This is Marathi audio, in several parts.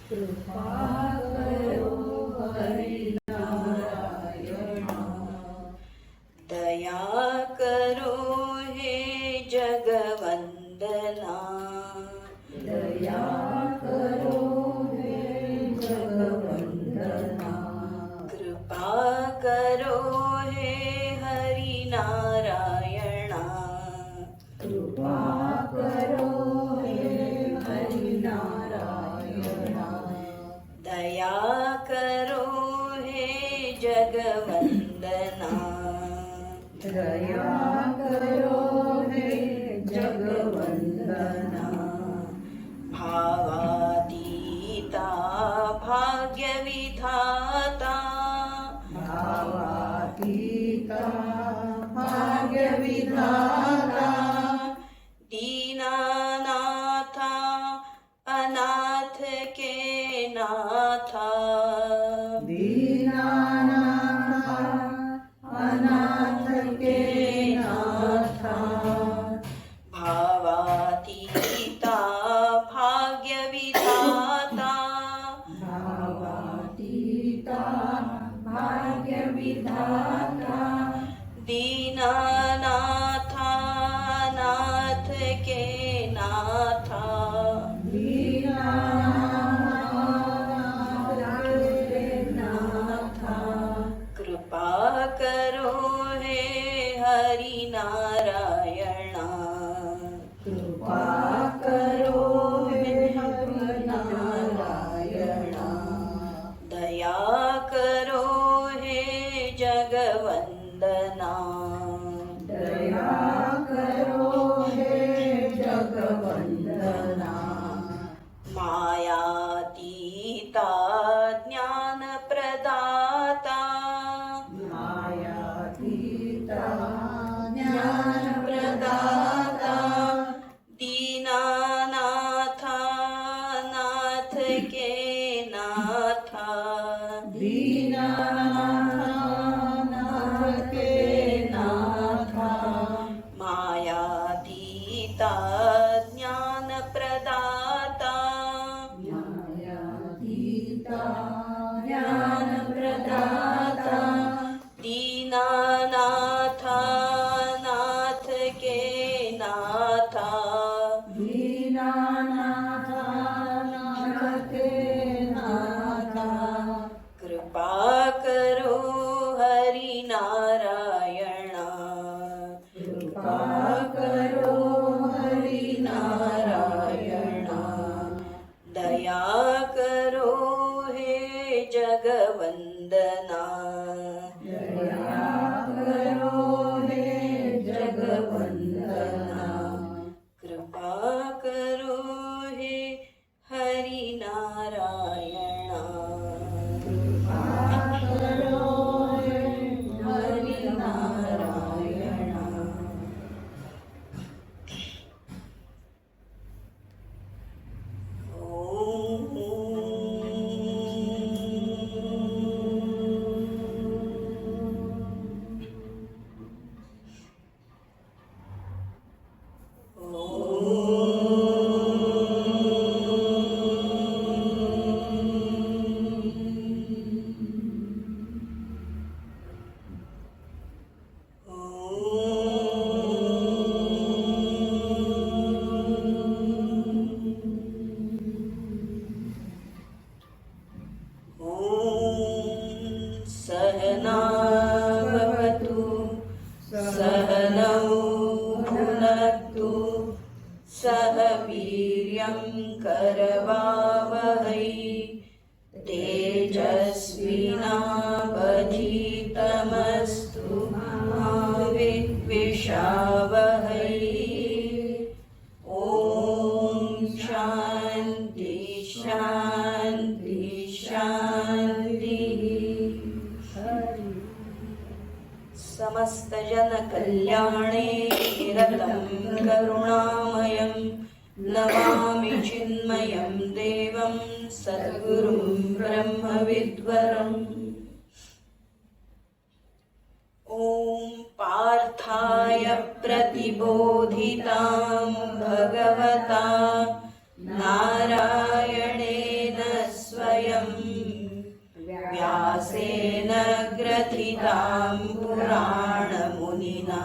कृपा करो हरिनारायण। दया करो हे जगवंदना, दया करो हे जगवंदना। कृपा करो हे हरिनारायणा, कृपा करो हे हरिनारायणा। दया करो हे जगवंदना, दया करो हे जगवंदना। भावातीता भाग्यविधाता, भावातीता भाग्यविधाता। दीनानाथा अनाथ के नाथा, दीनानाथा अनाथ के नाथा। भावातीता भाग्यविधाता, भावातीता भाग्यविधाता। दीनानाथा नाथ के नाथा, दीनानाथ के नाथा। कृपा करो हे हरिनारायणा, कृपा करो हे हरिनारायणा। दया करो हे जगवंदना, दया करो हे जगवंदना। मायातीता ज्ञानप्रदाता, मायातीता ज्ञानप्रदाता। दीनानाथा नाथ के नाथा, दीनानाथ के नाथा। मायातीता ज्ञानप्रदाता, मायातीता ज्ञानप्रदाता। दीनानाथा नाथ के नाथा, दीनानाथ के नाथा। कृपा करो हरिनारायणा, कृपा करो हरिनारायणा। दया करो हे जगवंदना, दया करो हे जगवंदना। कृपा करो हे हरिनारायणा, कृपा करो हे हरिनारायणा। सहना भवतु सहनौ भुनक्तु सह वीर्यं करवावहै तेजस्विनावधीतमस्तु मा विद्विषावहै। ॐ शान्ति शान्ति शान्तिः। समस्त जन कल्याणे निरतं करुणामयं नमामि चिन्मयं देवं सद्गुरुं ब्रह्मविद्वरम्। ॐ पार्थाय प्रतिबोधितां भगवता नारायणेन व्यासेन ग्रथितां पुराणमुनिना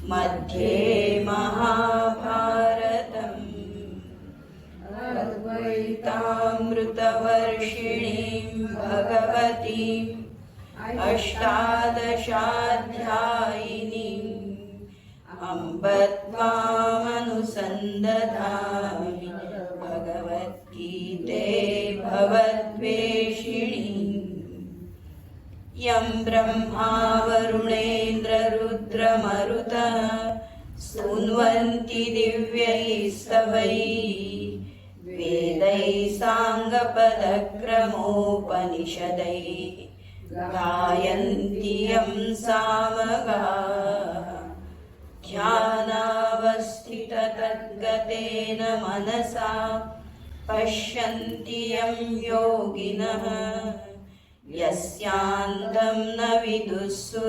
मध्ये महाभारतम् अद्वैतामृतवर्षिणीं भगवतीम् अष्टादशाध्यायिनीम् अम्ब त्वामनुसन्दधामि भगवद्गीते भवद्वेषिणीम् यं ब्रह्मा वरुणेन्द्ररुद्रमरुतः स्तुन्वन्ति दिव्यैस्तवैः वेदैः साङ्गपदक्रमोपनिषदैः गायन्ति यं सामगाः ध्यानावस्थिततद्गतेन मनसा पश्यन्ति यं योगिनः यस्यान्तं न विदुःसुरासुरगणाः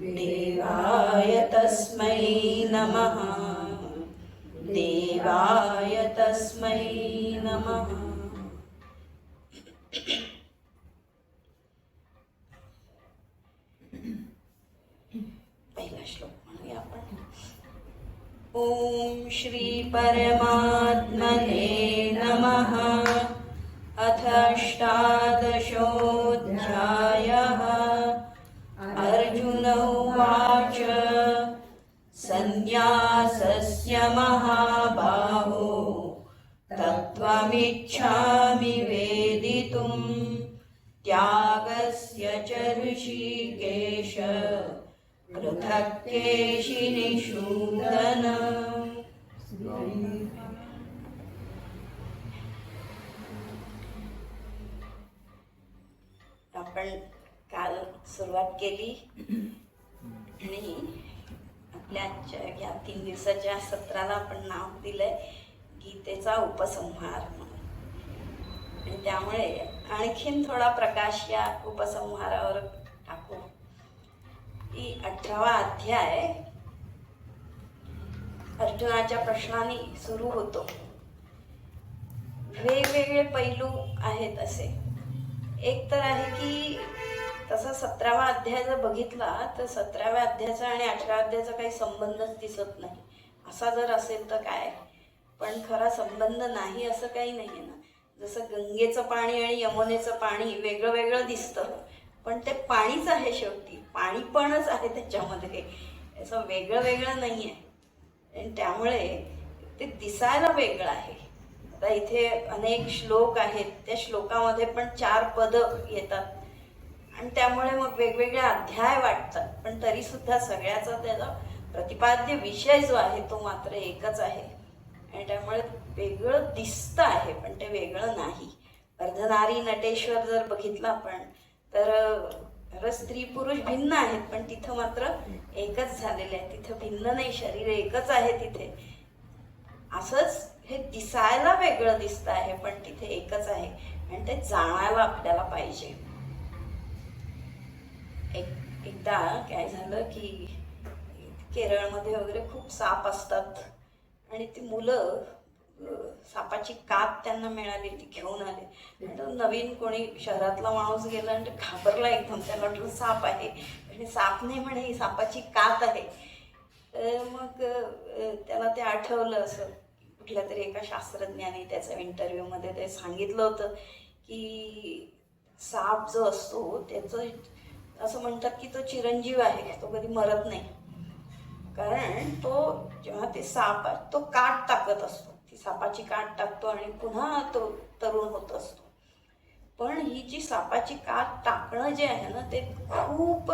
देवाय तस्मै नमः देवाय तस्मै नमः। पहिला श्लोक म्हणूया आपण। ओम श्री परमात्मने नमः। अथ अष्टादशोऽध्यायः। अर्जुन उवाच सन्न्यासस्य महाबाहो तत्त्वमिच्छामि वेदितुं त्यागस्य च ऋषिकेश पृथक् केशिनिषूदन। आपण काल सुरुवात केली आणि आपल्या या 3 दिवसाच्या सत्राला आपण नाव दिलंय गीतेचा उपसंहार म्हणून। आणि त्यामुळे आणखीन थोडा प्रकाश या उपसंहारावर टाकू की 18वा अध्याय अर्जुनाच्या प्रश्नांनी सुरू होतो। वेगवेगळे पैलू आहेत असे। एक तर आहे की तसा 17वा अध्याय जर बघितला तर 17व्या अध्यायाचा आणि 18व्या अध्यायाचा काही संबंधच दिसत नाही। असा जर असेल तर काय, पण खरा संबंध नाही असं काही नाही ना। जसं गंगेचं पाणी आणि यमुनेचं पाणी वेगळं वेगळं दिसतं, पण ते पाणीच आहे, शेवटी पाणी पणच आहे त्याच्यामध्ये, असं वेगळं वेगळं नाही आहे। आणि त्यामुळे ते दिसायला वेगळं आहे। आता इथे अनेक श्लोक आहेत, त्या श्लोकामध्ये पण 4 पद येतात आणि त्यामुळे मग वेगवेगळे अध्याय वाटतात, पण तरी सुद्धा सगळ्याचा त्याचा प्रतिपाद्य विषय जो आहे तो मात्र एकच आहे। आणि त्यामुळे वेगळं दिसतं आहे पण ते वेगळं नाही। अर्धनारी नटेश्वर जर बघितला आपण तर स्त्री पुरुष भिन्न आहेत, पण तिथं मात्र एकच झालेले आहे। तिथं भिन्न नाही, शरीर एकच आहे तिथे। असंच हे दिसायला वेगळं दिसतं आहे पण तिथे एकच आहे आणि ते जाणायला आपल्याला पाहिजे। एकदा काय झालं की केरळमध्ये वगैरे खूप साप असतात आणि ती मुलं सापाची कात त्यांना मिळाली, ती घेऊन आले। नवीन कोणी शहरातला माणूस गेला आणि घाबरला एकदम, त्याला वाटलं साप आहे आणि साप नाही म्हणे, ही सापाची कात आहे। मग त्याला ते आठवलं, असं कुठल्या तरी एका शास्त्रज्ञाने त्याच्या इंटरव्ह्यूमध्ये ते सांगितलं होतं की साप जो असतो त्याचं असं म्हणतात की तो चिरंजीव आहे, तो कधी मरत नाही। कारण तो जेव्हा ते साप तो काट टाकत असतो, ती सापाची काट टाकतो आणि पुन्हा तो तरुण होत असतो। पण ही जी सापाची काट टाकणं जे आहे ना ते खूप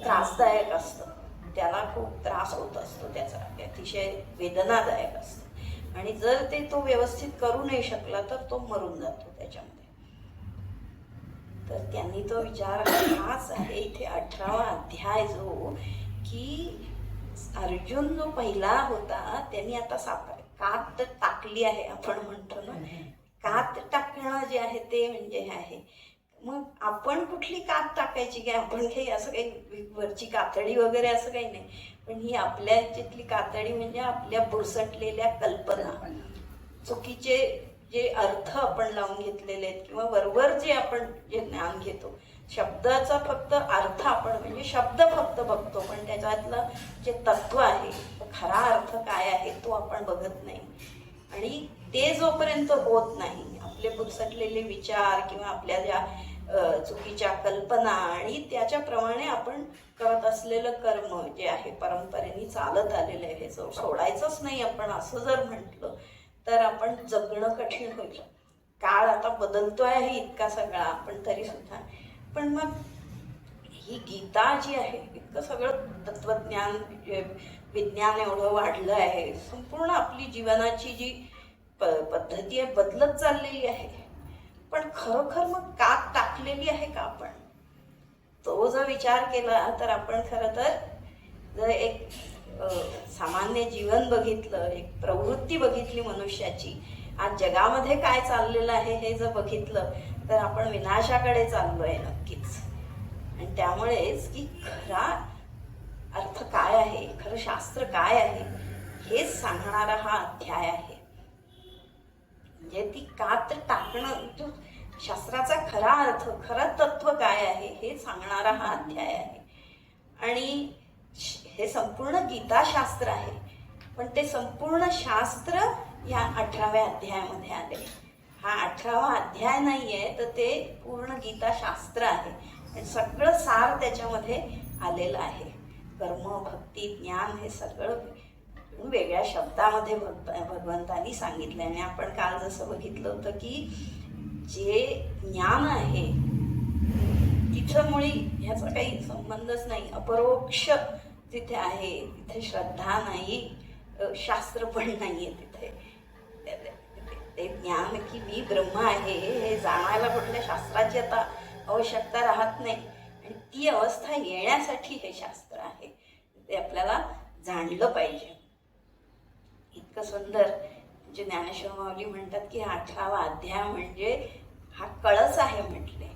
त्रासदायक असतं, त्याला खूप त्रास होत असतो, त्याचा अतिशय वेदनादायक असतं। आणि जर ते तो व्यवस्थित करू नाही शकला तर तो मरून जातो त्याच्यामध्ये। तर त्यांनी तो विचार हाच आहे इथे 18वा अध्याय जो की अर्जुन जो पहिला होता त्यांनी आता कात टाकली आहे, आपण म्हणतो ना, कात टाकणं जे आहे ते म्हणजे हे आहे। मग आपण कुठली कात टाकायची काय, आपण काही असं काही वरची कातडी वगैरे असं काही नाही, पण ही आपल्या याच्यातली कातडी म्हणजे आपल्या बुरसटलेल्या कल्पना, चुकीचे जे अर्थ आपण लावून घेतलेले आहेत किंवा वरवर जे आपण जे ज्ञान घेतो, शब्दाचा फक्त अर्थ आपण म्हणजे शब्द फक्त बघतो, पण त्याच्यातलं जे तत्व आहे, खरा अर्थ काय आहे तो आपण बघत नाही. आणि ते जोपर्यंत होत नाही, आपले पुरसटलेले विचार किंवा आपल्या ज्या चुकीच्या कल्पना आणि त्याच्याप्रमाणे आपण करत असलेलं कर्म जे आहे, परंपरेने चालत आलेलं आहे, हे सोडायचंच नाही आपण असं जर म्हटलं तर आपण जगणं कठीण होईल. काळ आता बदलतोय आहे इतका सगळा, पण तरी सुद्धा पण मग ही गीता जी आहे, इतकं सगळं तत्वज्ञान विज्ञान एवढं वाढलं आहे, संपूर्ण आपली जीवनाची जी पद्धती आहे बदलत चाललेली आहे. पण खरोखर मग कात टाकलेली आहे का आपण? तो जर विचार केला तर आपण खरं तर जर एक सामान्य जीवन बघितलं, एक प्रवृत्ती बघितली मनुष्याची, आज जगामध्ये काय चाललेलं आहे हे जर बघितलं तर आपण विनाशाकडे चाललोय नक्कीच. आणि त्यामुळेच की खरा अर्थ काय आहे, खरं शास्त्र काय आहे हेच सांगणारा हा अध्याय आहे. म्हणजे ती कात टाकणं, शास्त्राचा खरा अर्थ, खरं तत्व काय आहे हे सांगणारा हा अध्याय आहे. आणि हे संपूर्ण गीताशास्त्र आहे, पण ते संपूर्ण शास्त्र या 18व्या अध्यायामध्ये आले. हा 18वा अध्याय नाहीये तर ते पूर्ण गीताशास्त्र आहे. आणि सगळं सार त्याच्यामध्ये आलेलं आहे. कर्म, भक्ती, ज्ञान हे सगळं वेगळ्या शब्दामध्ये भगवंतांनी सांगितलं. आणि आपण काल जसं बघितलं होतं की जे ज्ञान आहे तिथं मुळी ह्याचा काही संबंधच नाही, अपरोक्ष तिथे आहे. तिथे श्रद्धा नाही, शास्त्र पण नाहीये तिथे. ते ज्ञान की मी ब्रह्म आहे हे जाणायला कुठल्या शास्त्राची आता आवश्यकता राहत नाही. आणि ती अवस्था येण्यासाठी हे शास्त्र आहे, ते आपल्याला जाणलं पाहिजे. इतकं सुंदर म्हणजे ज्ञानेश्वर माऊली म्हणतात की हा 18वा अध्याय म्हणजे हा कळस आहे म्हटले.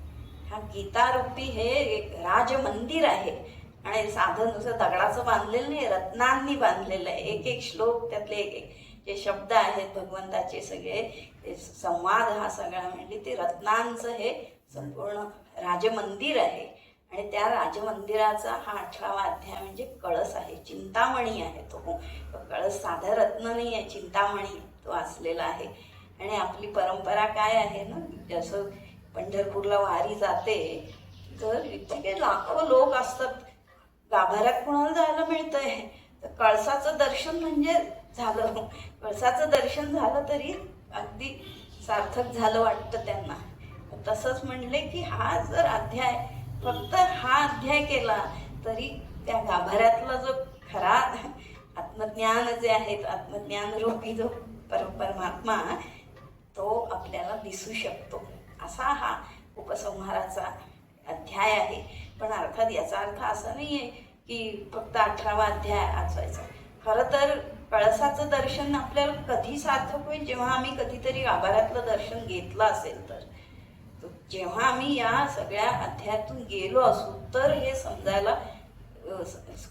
हा गीतारूपी हे एक राजमंदिर आहे. आणि साधन नुसतं दगडाचं बांधलेलं नाही, रत्नांनी बांधलेलं आहे. एक एक श्लोक त्यातले एक एक जे शब्द आहेत भगवंताचे सगळे संवाद हा सगळा म्हणजे ते रत्नांचं हे संपूर्ण राजमंदिर आहे. आणि त्या राजमंदिराचा हा 18वा अध्याय म्हणजे कळस आहे, चिंतामणी आहे. तो कळस साधा रत्न नाही आहे, चिंतामणी तो असलेला आहे. आणि आपली परंपरा काय आहे ना, जसं पंढरपूरला वारी जाते तर इतके लाखो लोक असतात, गाभाऱ्यात कुणाला जायला मिळतंय तर कळसाचं दर्शन म्हणजे झालं. कळसाचं दर्शन झालं तरी अगदी सार्थक झालं वाटतं त्यांना. तसंच म्हणले की हा जर अध्याय, फक्त हा अध्याय केला तरी त्या गाभाऱ्यातला जो खरा आत्मज्ञान जे आहेत, आत्मज्ञान रूपी जो परमात्मा तो आपल्याला दिसू शकतो. असा हा उपसंहाराचा अध्याय आहे. पण अर्थात याचा अर्थ असा नाही आहे की फक्त 18वा अध्याय वाचायचा. खरं तर कळसाचं दर्शन आपल्याला कधी सार्थक होईल, जेव्हा आम्ही कधीतरी गाभाऱ्यातलं दर्शन घेतलं असेल तर. जेव्हा आम्ही या सगळ्या अध्यायातून गेलो असू तर हे समजायला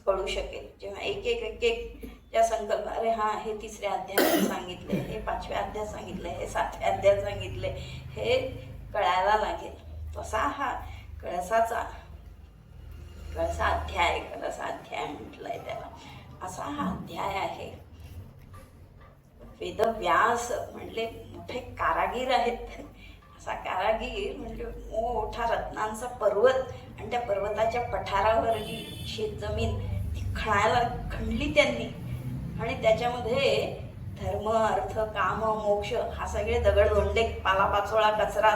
कळू शकेल. जेव्हा एक एक एक एक त्या संकल्प, अरे हा हे 3ऱ्या अध्यायात सांगितले, हे 5व्या अध्यायात सांगितले, हे 7व्या अध्यायात सांगितले, हे कळायला लागेल. तसा हा कळसा अध्याय म्हटलंय त्याला. असा हा अध्याय आहे. वेदव्यास म्हणले मोठे कारागीर आहेत. असा कारागीर म्हणजे मोठा रत्नांचा पर्वत, आणि त्या पर्वताच्या पठारावर जी शेतजमीन ती खणली त्यांनी. आणि त्याच्यामध्ये धर्म, अर्थ, काम, मोक्ष हा सगळे दगडधोंडे, पालापाचोळा, कचरा,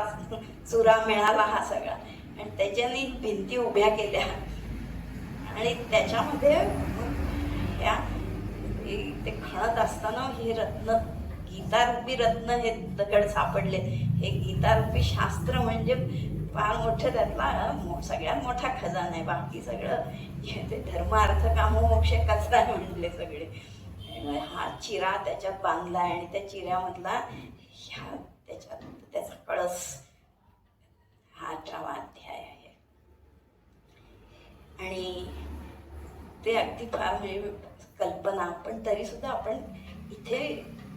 चुरा मिळाला हा सगळा. आणि त्याच्यानी भिंती उभ्या केल्या. आणि त्याच्यामध्ये ह्या ते खणत असताना हे रत्न, गीतारूपी रत्न, हे दगड सापडले. हे गीतारूपी शास्त्र म्हणजे फार मोठं, त्यातला सगळ्यात मोठा खजाना आहे. बाकी सगळं ते धर्म, अर्थ, काम, मोक्ष कचरा म्हणले सगळे. हा चिरा त्याच्यात बांधला आणि त्या चिऱ्यामधला त्याचा कळस, हा 18वा अध्याय आहे. आणि ते अगदी फार म्हणजे कल्पना, पण तरी सुद्धा आपण इथे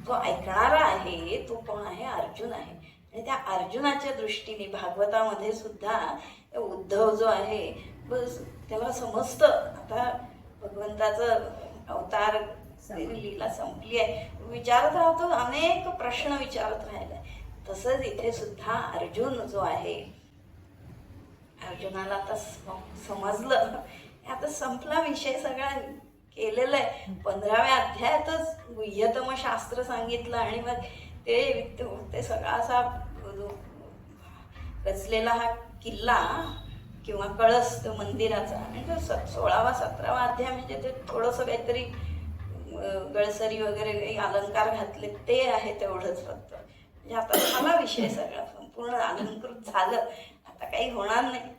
जो ऐकणारा आहे तो कोण आहे? अर्जुन आहे. आणि त्या अर्जुनाच्या दृष्टीने भागवतामध्ये सुद्धा उद्धव जो आहे बस त्याला समजतं आता भगवंताचं अवतार लीला संपली आहे, विचारत राहतो, अनेक प्रश्न विचारत राहिलाय. तसंच इथे सुद्धा अर्जुन जो आहे, अर्जुनाला आता समजलं आता संपला विषय सगळा केलेला आहे. 15व्या अध्यायातच गुह्यतम शास्त्र सांगितलं आणि मग ते सगळा असा रचलेला हा किल्ला किंवा कळस तो मंदिराचा आणि तो 16वा 17वा अध्याय म्हणजे ते थोडंसं काहीतरी गळसरी वगैरे काही अलंकार घातले ते आहे तेवढंच फक्त. म्हणजे आता झाला विषय सगळा संपूर्ण अलंकृत झालं, आता काही होणार नाही.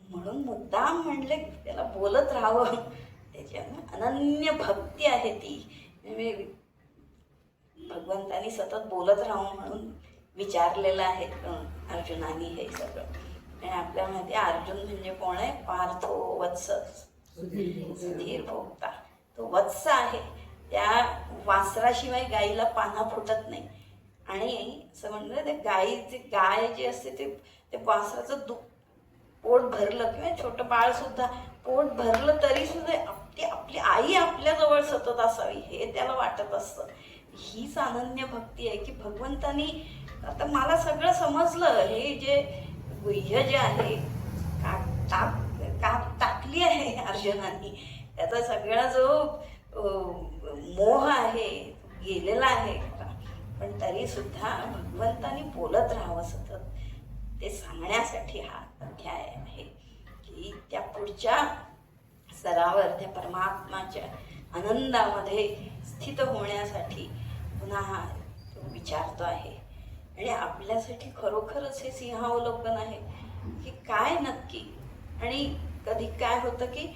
म्हणून मुद्दाम म्हणले त्याला बोलत राहावं. त्याच्यामुळे अनन्य भक्ती आहे ती. म्हणजे भगवंतानी सतत बोलत राहावं म्हणून विचारलेलं आहे अर्जुनानी हे सगळं. आणि आपल्या माहिती अर्जुन म्हणजे कोण आहे? पार्थो वत्स, सुधीर भोगता. तो वत्स आहे. त्या वासराशिवाय गाईला पाना फुटत नाही. आणि असं म्हणलं ते गाय जी असते ते वासराचं पोट भरलं किंवा छोटं बाळ सुद्धा पोट भरलं तरी सुद्धा आपली आई आपल्याजवळ सतत असावी हे त्याला वाटत असतं. हीच अनन्य भक्ती आहे की भगवंतानी आता मला सगळं समजलं. हे जे गुह्य जे आहे टाकली आहे अर्जुनानी, त्याचा सगळा जो मोह आहे गेलेला आहे. पण तरी सुद्धा भगवंतानी बोलत राहावं सतत ते सांगण्यासाठी हा अध्याय आहे की त्या पुढच्या स्तरावर त्या परमात्माच्या आनंदामध्ये स्थित होण्यासाठी पुन्हा हा तो विचारतो आहे. आणि आपल्यासाठी खरोखरच हे सिंहावलोकन आहे की काय नक्की. आणि कधी काय होतं की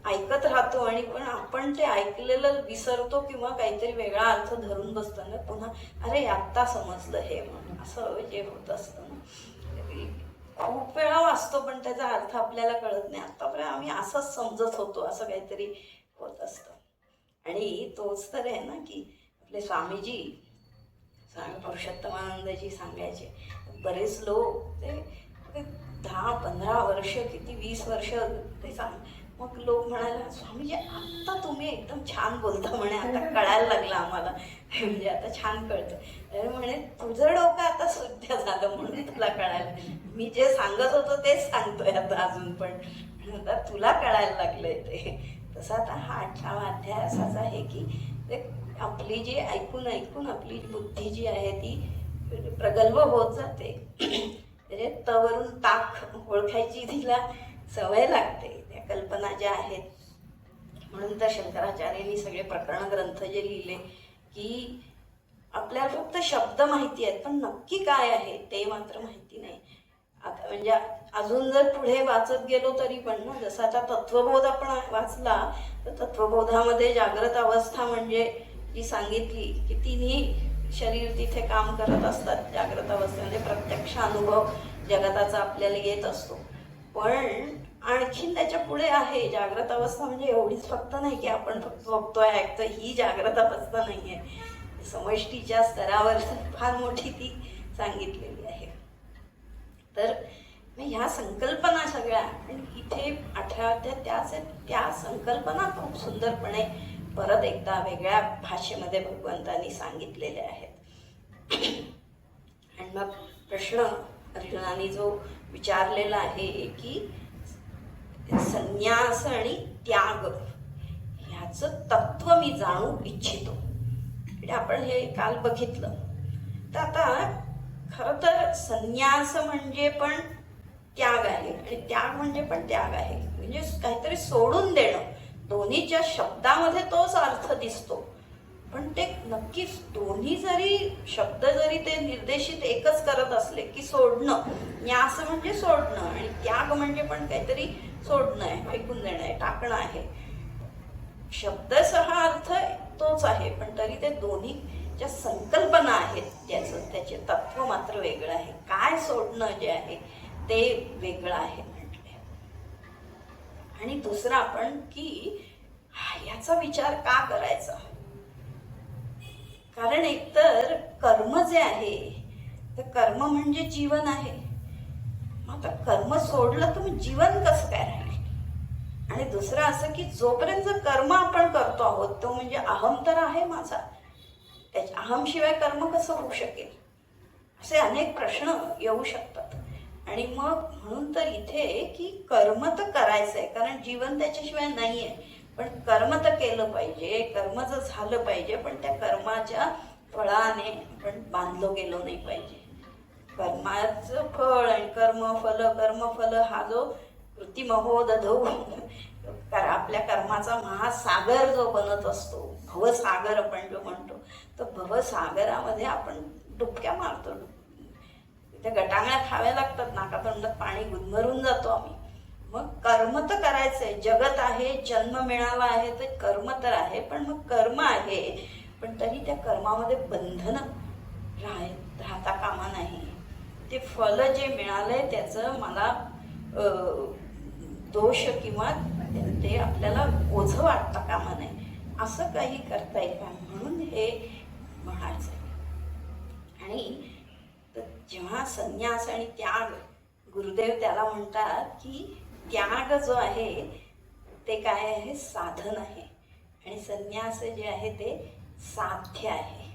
ऐकत राहतो आणि पण आपण ते ऐकलेलं विसरतो किंवा काहीतरी वेगळा अर्थ धरून बसतो ना, पुन्हा अरे आत्ता समजलं हे म्हणून असं जे होत असतं ना. खूप वेळा वाचतो पण त्याचा अर्थ आपल्याला कळत नाही. आतापर्यंत आम्ही असंच समजत होतो असं काहीतरी होत असतं. आणि तोच तर आहे ना की आपले स्वामीजी स्वामी पुरुषोत्तमानंदजी सांगायचे. बरेच लोक ते 10-15 वर्ष किती 20 वर्ष ते मग लोक म्हणायला स्वामीजी आत्ता तुम्ही एकदम छान बोलता म्हणे, आता कळायला लागलं आम्हाला, म्हणजे आता छान कळतं म्हणे. तुझं डोकं आता शुद्ध झालं म्हणून तुला कळायला, मी जे सांगत होतो तेच सांगतोय आता अजून पण आता तुला कळायला लागलंय ते. तसं आता हा 18वा अध्याय असाच आहे की ते आपली जी ऐकून आपली बुद्धी जी आहे ती प्रगल्भ होत जाते. म्हणजे तवरून ताक ओळखायची तिला सवय लागते. त्या कल्पना ज्या आहेत म्हणून तर शंकराचार्यांनी सगळे प्रकरण ग्रंथ जे लिहिले की आपल्याला फक्त शब्द माहिती आहेत पण नक्की काय आहे ते मात्र माहिती नाही. आता म्हणजे अजून जर पुढे वाचत गेलो तरी पण ना, जसं आता तत्वबोध आपण वाचला तर तत्वबोधामध्ये जागृत अवस्था म्हणजे जी सांगितली की तिन्ही शरीर तिथे काम करत असतात. जागृत अवस्थेमध्ये प्रत्यक्ष अनुभव जगताचा आपल्याला येत असतो. पण आणखीन त्याच्या पुढे आहे जागृत अवस्था म्हणजे एवढीच फक्त नाही की आपण फक्त बघतोय ऐकतोय, ही जागृत अवस्था नाही आहे. समष्टीच्या स्तरावर फार मोठी ती सांगितलेली आहे. तर ह्या संकल्पना सगळ्या आणि इथे 18 त्या संकल्पना खूप सुंदरपणे परत एकदा वेगळ्या भाषेमध्ये भगवंतांनी सांगितलेल्या आहेत. आणि मग प्रश्न अर्जुनाने जो विचारलेला आहे की संन्यास आणि त्याग ह्याचं तत्व मी जाणू इच्छितो. म्हणजे आपण हे काल बघितलं. तर आता खरं तर संन्यास म्हणजे पण त्याग आहे आणि त्याग म्हणजे पण त्याग आहे. म्हणजे काहीतरी सोडून देणं. दोन्हीच्या शब्दामध्ये तोच अर्थ दिसतो पण ते नक्कीच दोन्ही जरी शब्द जरी ते निर्देशित एकच करत असले की सोडणं, न्यास म्हणजे सोडणं आणि त्याग म्हणजे पण काहीतरी सोडणं आहे, फेकून देणं आहे, टाकणं आहे. शब्दसह अर्थ तोच आहे पण तरी ते दोन्ही ज्या संकल्पना आहेत त्याचे तत्व मात्र वेगळं आहे. काय सोडणं जे आहे ते वेगळं आहे म्हटले. आणि दुसरं आपण की याचा विचार का करायचा, कारण एकतर कर्म जे आहे तर कर्म म्हणजे जीवन आहे. मग आता कर्म सोडलं तर मग जीवन कसं काय राहील? आणि दुसरं असं की जोपर्यंत कर्म आपण करतो आहोत तो म्हणजे अहम तर आहे माझा, त्याच्या अहमशिवाय कर्म कसं होऊ शकेल? असे अनेक प्रश्न येऊ शकतात. आणि मग म्हणून तर इथे की कर्म तर करायचं आहे, कारण जीवन त्याच्याशिवाय नाही आहे. पण कर्म तर केलं पाहिजे, कर्म जर झालं पाहिजे, पण त्या कर्माच्या फळाने आपण बांधलो गेलो नाही पाहिजे. कर्माचं फळ आणि कर्मफल हा जो कृतिमहो दधौ, आपल्या कर्माचा महासागर जो बनत असतो, भवसागर आपण जो म्हणतो, तर भवसागरामध्ये आपण डुबक्या मारतो. त्या गटांगळ्या खाव्या लागतात, नाकातोंडात पाणी गुदमरून जातो आम्ही. मग कर्म तर करायचंय, जगत आहे, जन्म मिळाला आहे तर कर्म तर आहे. पण मग कर्म आहे पण तरी त्या कर्मामध्ये बंधन राहता कामा नाही. ते फल जे मिळालंय त्याचं मला दोष किंवा ते आपल्याला ओझं वाटता कामा नाही, असं काही करता येईल का, म्हणून हे म्हणायचं. आणि जेव्हा संन्यास आणि त्याग, गुरुदेव त्याला म्हणतात की त्याग जो आहे ते काय आहे, साधन आहे, आणि संन्यास जे आहे ते साध्य आहे.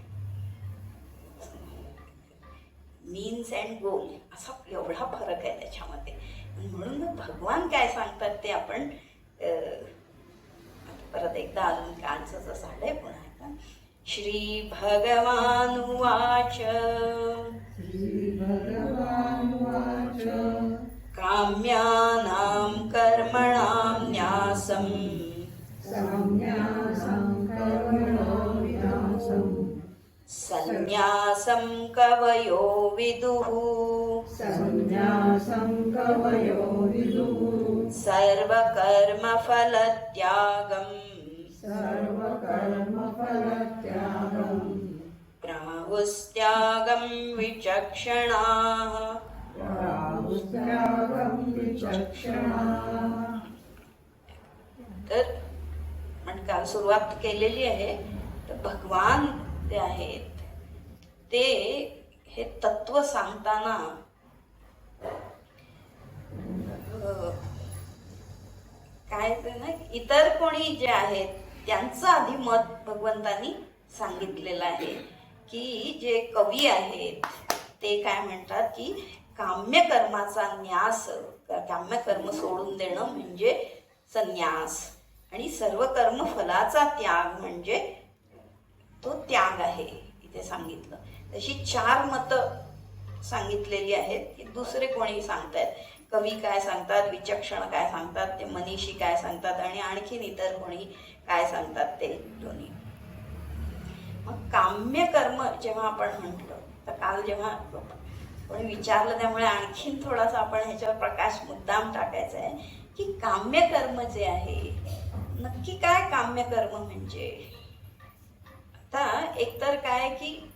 मीन्स अँड गोल असा एवढा फरक आहे त्याच्यामध्ये. म्हणून भगवान काय सांगतात ते आपण परत एकदा अजून कालचं जसं झालंय पुन्हा एकदा. श्री भगवानुवाच काम्यानां कर्मणां न्यासं संन्यासं कवयो विदुः सर्वकर्मफलत्यागं प्राहुस्त्यागं विचक्षणाः. तर काल सुरुवात केलेली आहे. तर भगवान ते आहेत ते हे तत्व सांगताना काय ते ना, इतर कोणी जे आहेत त्यांचं आधी मत भगवंतांनी सांगितलेलं आहे. की जे कवी आहेत ते काय म्हणतात की काम्य कर्माचा न्यास, काम्य कर्म सोडून देणं म्हणजे संन्यास, आणि सर्व कर्म फलाचा त्याग म्हणजे तो त्याग आहे इथे सांगितलं. तशी 4 मतं सांगितलेली आहेत की दुसरे कोणी सांगतायत, कवी काय सांगतात, विचक्षण काय सांगतात, ते मनीषी काय सांगतात, आणि आणखीन इतर कोणी काय सांगतात ते दोन्ही. मग काम्य कर्म जेव्हा आपण म्हटलं तर काल जेव्हा कोणी विचारलं त्यामुळे आणखीन थोडासा आपण ह्याच्यावर प्रकाश मुद्दाम टाकायचा आहे की काम्य कर्म जे आहे नक्की काय. काम्य कर्म म्हणजे आता एकतर काय की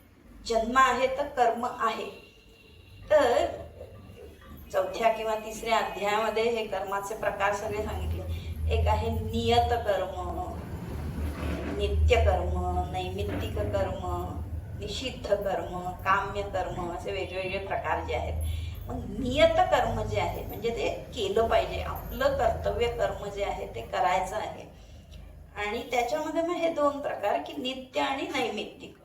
जन्म आहे तर कर्म आहे. तर 4थ्या किंवा 3ऱ्या अध्यायामध्ये हे कर्माचे प्रकार सगळे सांगितले. एक आहे नियत कर्म, नित्य कर्म, नैमित्तिक कर्म, निषिद्ध कर्म, काम्य कर्म, असे वेगवेगळे प्रकार जे आहेत. मग नियत कर्म जे आहे म्हणजे ते केलं पाहिजे, आपलं कर्तव्य कर्म जे आहे ते करायचं आहे. आणि त्याच्यामध्ये मग हे 2 प्रकार की नित्य आणि नैमित्तिक,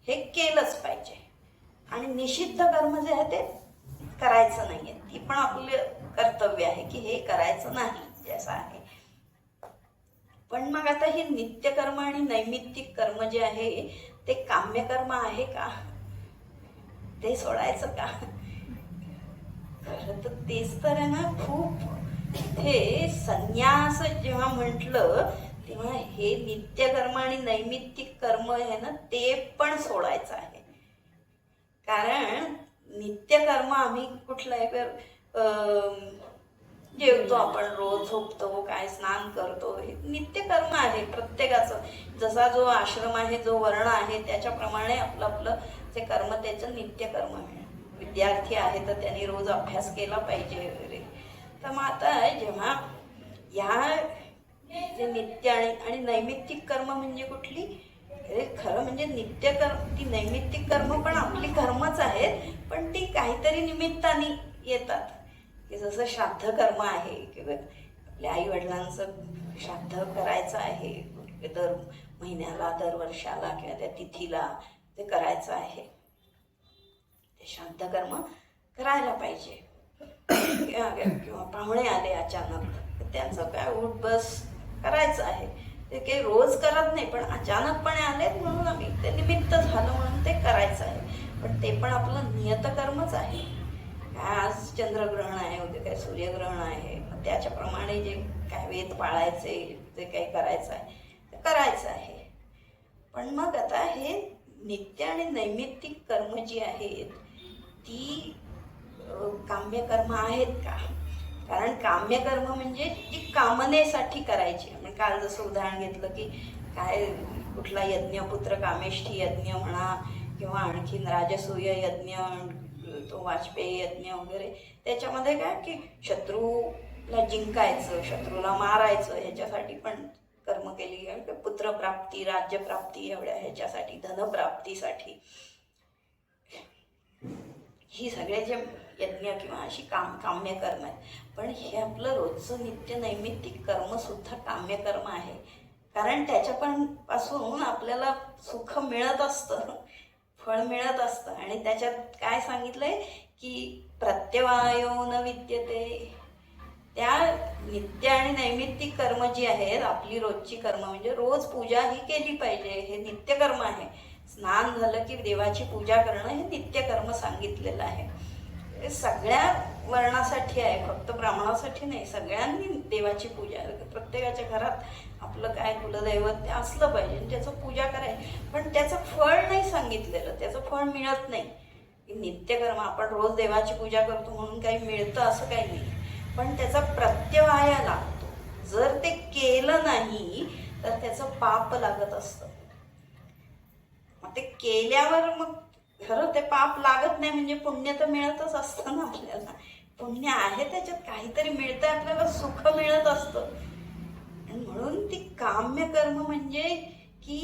हे केलंच पाहिजे. आणि निषिद्ध कर्म जे आहे ते करायचं नाहीये, ती पण आपलं कर्तव्य आहे की हे करायचं नाही जसं आहे. पण मग आता हे नित्य कर्म आणि नैमित्तिक कर्म जे आहे ते काम्य कर्म आहे का, ते सोडायचं का? खरं तर तेच तर आहे ना. खूप हे संन्यास जेव्हा म्हटलं तेव्हा हे नित्य कर्म आणि नैमित्तिक कर्म आहे ना ते पण सोडायचं आहे. कारण नित्य कर्म आम्ही कुठलाही जेवतो आपण, रोज झोपतो, काय स्नान करतो, हे नित्य कर्म आहे प्रत्येकाचं. जसा जो आश्रम आहे, जो वर्ण आहे त्याच्याप्रमाणे आपलं आपलं जे कर्म त्याचं नित्य कर्म आहे. विद्यार्थी आहे तर त्यांनी रोज अभ्यास केला पाहिजे वगैरे. तर मग आता जेव्हा या जे नित्य आणि नैमित्तिक कर्म म्हणजे कुठली, हे खरं म्हणजे नित्य कर्म, ती नैमित्तिक कर्म पण आपली कर्मच आहेत, पण ती काहीतरी निमित्ताने येतात. की जसं श्राद्ध कर्म आहे किंवा आपल्या आई वडिलांचं श्राद्ध करायचं आहे, दर महिन्याला, दर वर्षाला किंवा त्या तिथीला ते करायचं आहे, ते श्राद्ध कर्म करायला पाहिजे. किंवा पाहुणे आले अचानक, त्यांचं काय उठ बस करायचं आहे. ते काही रोज करत नाही, पण अचानकपणे आलेत म्हणून आम्ही ते निमित्त झालं म्हणून ते करायचं आहे. पण ते पण आपलं नियतकर्मच आहे. काय आज चंद्रग्रहण आहे, उद्या काय सूर्यग्रहण आहे, मग त्याच्याप्रमाणे जे काय वेद पाळायचे, जे काही करायचं आहे ते करायचं आहे. पण मग आता हे नित्य आणि नैमित्तिक कर्म जी आहेत ती काम्यकर्म आहेत का? कारण काम्यकर्म म्हणजे ती कामनेसाठी करायची. आपण काल जसं उदाहरण घेतलं की काय कुठला यज्ञ, पुत्र कामेष्ठी यज्ञ म्हणा किंवा आणखीन राजसूय यज्ञ, तो वाजपेयी यज्ञ वगैरे, त्याच्यामध्ये काय की शत्रूला जिंकायचं, शत्रूला मारायचं, ह्याच्यासाठी पण कर्म केली. पुत्रप्राप्ती, राज्यप्राप्ती एवढ्या ह्याच्यासाठी, धनप्राप्तीसाठी, ही सगळे जे यज्ञ किंवा अशी काम्यकर्म आहेत. पण हे आपलं रोजचं नित्य नैमित्तिक कर्मसुद्धा काम्यकर्म आहे. कारण त्याच्या पण पासून आपल्याला सुख मिळत असतं, फळ मिळत असतं. आणि त्याच्यात काय सांगितलंय की प्रत्यवायो न विद्यते. त्या नित्य आणि नैमित्तिक कर्म जी आहेत, आपली रोजची कर्म म्हणजे रोज पूजा ही केली पाहिजे, हे नित्यकर्म आहे. स्नान झालं की देवाची पूजा करणं हे नित्यकर्म सांगितलेलं आहे. हे सगळ्या वर्णासाठी आहे, फक्त ब्राह्मणासाठी नाही. सगळ्यांनी देवाची पूजा, प्रत्येकाच्या घरात आपलं काय कुलदैवत ते असलं पाहिजे, त्याचं पूजा करायची. पण त्याचं फळ नाही सांगितलेलं, त्याचं फळ मिळत नाही. नित्यकर्म आपण रोज देवाची पूजा करतो म्हणून काही मिळतं असं काही नाही, पण त्याचा प्रत्यवाया लागतो. जर ते केलं नाही तर त्याचं पाप लागत असतं. मग ते केल्यावर मग खरं ते पाप लागत नाही म्हणजे पुण्य तर मिळतच असतं ना आपल्याला. पुण्य आहे, त्याच्यात काहीतरी मिळतं, आपल्याला सुख मिळत असतं. आणि म्हणून ती काम्य कर्म म्हणजे की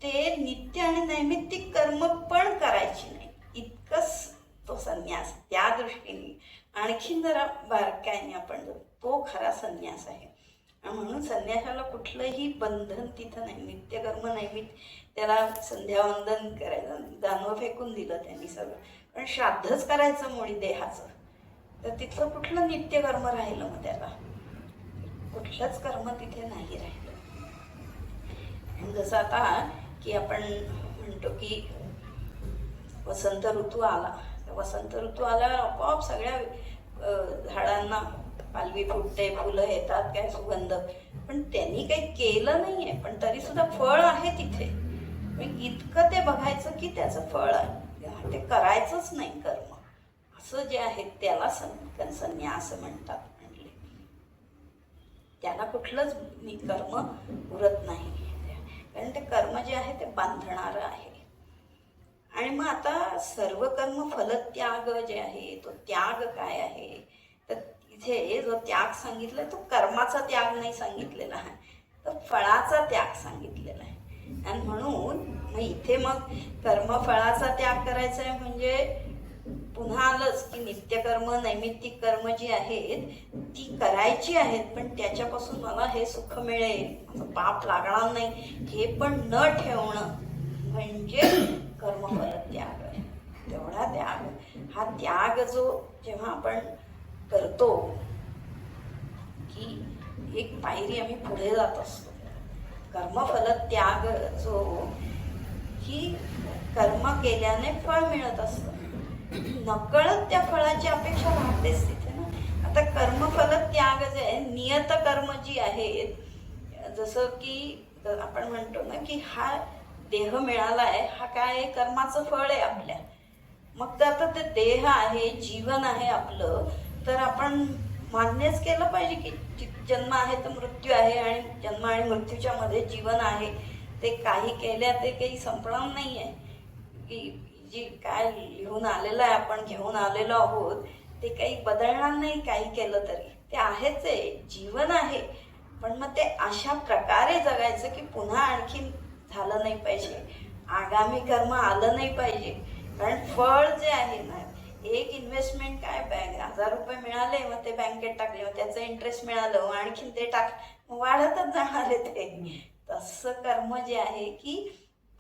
ते नित्य आणि नैमित्तिक कर्म पण करायची नाही, इतकंच तो संन्यास. त्या दृष्टीने आणखीन जरा बारकाईने आपण तो खरा संन्यास आहे. म्हणून संन्यासाला कुठलंही बंधन तिथं नाही. नित्यकर्म नैमित्त, त्याला संध्यावंदन करायचं, दानव फेकून दिलं त्यांनी सगळं, पण श्राद्धच करायचं मुळी देहाचं, तर तिथलं कुठलं नित्यकर्म राहिलं? मग त्याला कुठलंच कर्म तिथे नाही राहिलं. जसं आता की आपण म्हणतो की वसंत ऋतू आला, वसंत ऋतू आल्यावर आपोआप सगळ्या झाडांना पालवी फुटते, फुलं येतात, काय सुगंध, पण त्यांनी काही केलं नाहीये, पण तरी सुद्धा फळ आहे तिथे. इतकं ते बघायचं की त्याचं फळ आहे, ते करायचंच नाही कर्म, असं जे आहे त्याला संन्यास म्हणतात. म्हणजे त्याला कुठलंच कर्म उरत नाही, कारण ते कर्म जे आहे ते बांधणारं आहे. आणि मग आता सर्व कर्म फलत्याग जे आहे, तो त्याग काय आहे? तर इथे जो त्याग सांगितलाय तो कर्माचा त्याग नाही सांगितलेला आहे, तर फळाचा त्याग सांगितलेला आहे. आणि म्हणून मग इथे मग कर्मफळाचा त्याग करायचा आहे म्हणजे पुन्हा आलंच की नित्यकर्म नैमित्तिक कर्म जी आहेत ती करायची आहेत, पण त्याच्यापासून मला हे सुख मिळेल, माझं पाप लागणार नाही, हे पण न ठेवणं म्हणजे कर्मफल त्याग आहे. तेवढा त्याग, हा त्याग जो जेव्हा आपण करतो की एक पायरी आम्ही पुढे जात असतो. कर्मफल त्याग जो की कर्म केल्याने फळ मिळत असतं, नकळत त्या फळाची अपेक्षा राहतेच तिथे ना. आता कर्मफल त्याग जे आहे, नियत कर्म जी आहेत, जसं की आपण म्हणतो ना की हा देह मिळाला आहे, हा काय कर्माचं फळ आहे आपल्या. मग तर आता ते देह आहे, जीवन आहे आपलं, तर आपण मान्यच केलं पाहिजे की जन्म आहे तर मृत्यू आहे, आणि जन्म आणि मृत्यूच्या मध्ये जीवन आहे. ते काही केल्या ते काही संपणार नाही आहे, की जी काय लिहून आलेलं आहे, आपण घेऊन आलेलो आहोत, ते काही बदलणार नाही काही केलं तरी, ते आहेच आहे, जीवन आहे. पण मग ते अशा प्रकारे जगायचं की पुन्हा आणखीन झालं नाही पाहिजे, आगामी कर्म आलं नाही पाहिजे. कारण फळ जे आहे ना, एक इन्व्हेस्टमेंट काय, 1000 रुपये मिळाले, मग ते बँकेत टाकले, मग त्याचं इंटरेस्ट मिळालं, मग आणखीन ते मग वाढतच जाणार आहे ते. तसं कर्म जे आहे की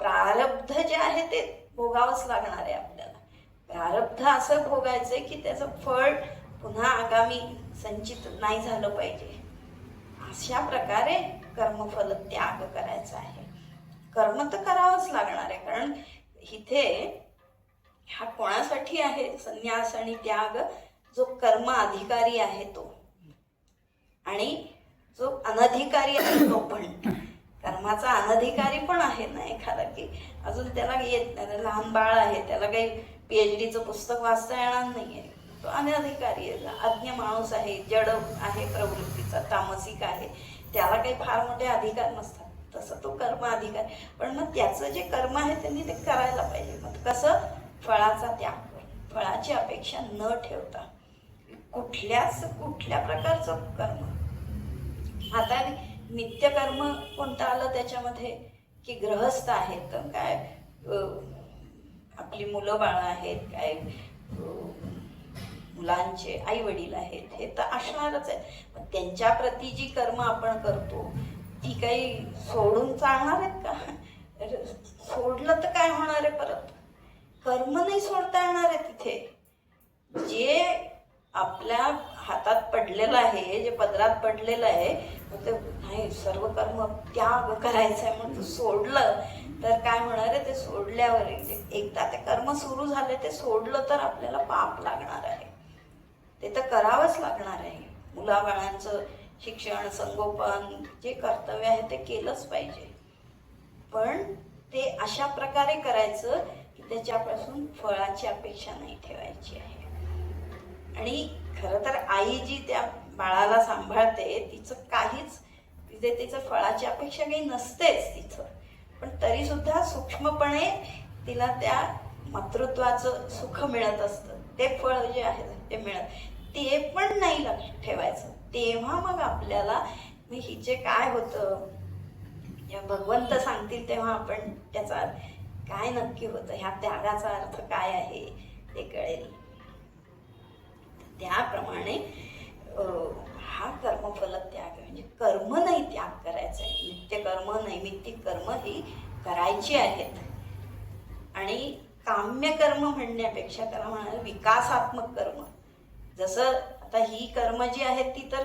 प्रारब्ध जे आहे ते भोगावंच लागणार आहे आपल्याला. प्रारब्ध असं भोगायचंय की त्याचं फळ पुन्हा आगामी संचित नाही झालं पाहिजे. अशा प्रकारे कर्मफल त्याग करायचा आहे. कर्म तर करावंच लागणार आहे, कारण इथे हा कोणासाठी आहे संन्यास आणि त्याग? जो कर्म अधिकारी आहे तो, आणि जो अनधिकारी आहे तो पण. कर्माचा अनधिकारी पण आहे ना एखादा, की अजून त्याला येत नाही, लहान बाळ आहे, त्याला काही PhDचं पुस्तक वाचता येणार नाहीये, तो अनधिकारी आहे, अज्ञ माणूस आहे, जड आहे प्रवृत्तीचा, तामसिक आहे, त्याला काही फार मोठे अधिकार नसतात. तसं तो कर्म अधिकार, पण मग त्याचं जे कर्म आहे त्यांनी ते करायला पाहिजे. मग कसं? फळाचा त्याग करून, फळाची अपेक्षा न ठेवता कुठल्या प्रकारचं कर्म. आता नित्यकर्म कोणतं आलं त्याच्यामध्ये? की गृहस्थ आहेत, तर काय आपली मुलं बाळ आहेत, काय मुलांचे आई वडील आहेत, हे तर असणारच आहे. पण त्यांच्या प्रती जी कर्म आपण करतो ती काही सोडून चालणार आहेत का? सोडलं तर काय होणार आहे? परत कर्म नाही सोडता येणार आहे तिथे. जे आपल्या हातात पडलेलं आहे, जे पदरात पडलेलं आहे, ते नाही सर्व कर्म त्याग करायचं आहे म्हणून सोडलं तर काय होणार आहे? ते सोडल्यावर एकदा ते कर्म सुरू झाले, ते सोडलं तर आपल्याला पाप लागणार आहे. ते तर करावंच लागणार आहे. मुलाबाळांचं शिक्षण, संगोपन, जे कर्तव्य आहे ते केलंच पाहिजे. पण ते अशा प्रकारे करायचं की त्याच्यापासून फळाची अपेक्षा नाही ठेवायची आहे. आणि खरं तर आई जी त्या बाळाला सांभाळते तिचं काहीच, तिचं फळाची अपेक्षा काही नसतेच तिथं, पण तरी सुद्धा सूक्ष्मपणे तिला त्या मातृत्वाचं सुख मिळत असतं. ते फळ जे आहे ते मिळत, ते पण नाही लक्ष ठेवायचं. तेव्हा मग आपल्याला हिचे काय होतं, या भगवंत सांगतील तेव्हा आपण त्याचा काय नक्की होतं, ह्या त्यागाचा अर्थ काय आहे ते कळेल. त्याप्रमाणे हा कर्मफल त्याग म्हणजे कर्म नाही त्याग करायचं आहे. नित्यकर्म, नैमित्तिक कर्म ही करायची आहेत. आणि काम्य कर्म म्हणण्यापेक्षा त्याला म्हणाल विकासात्मक कर्म. जसं आता ही कर्म जी आहेत ती तर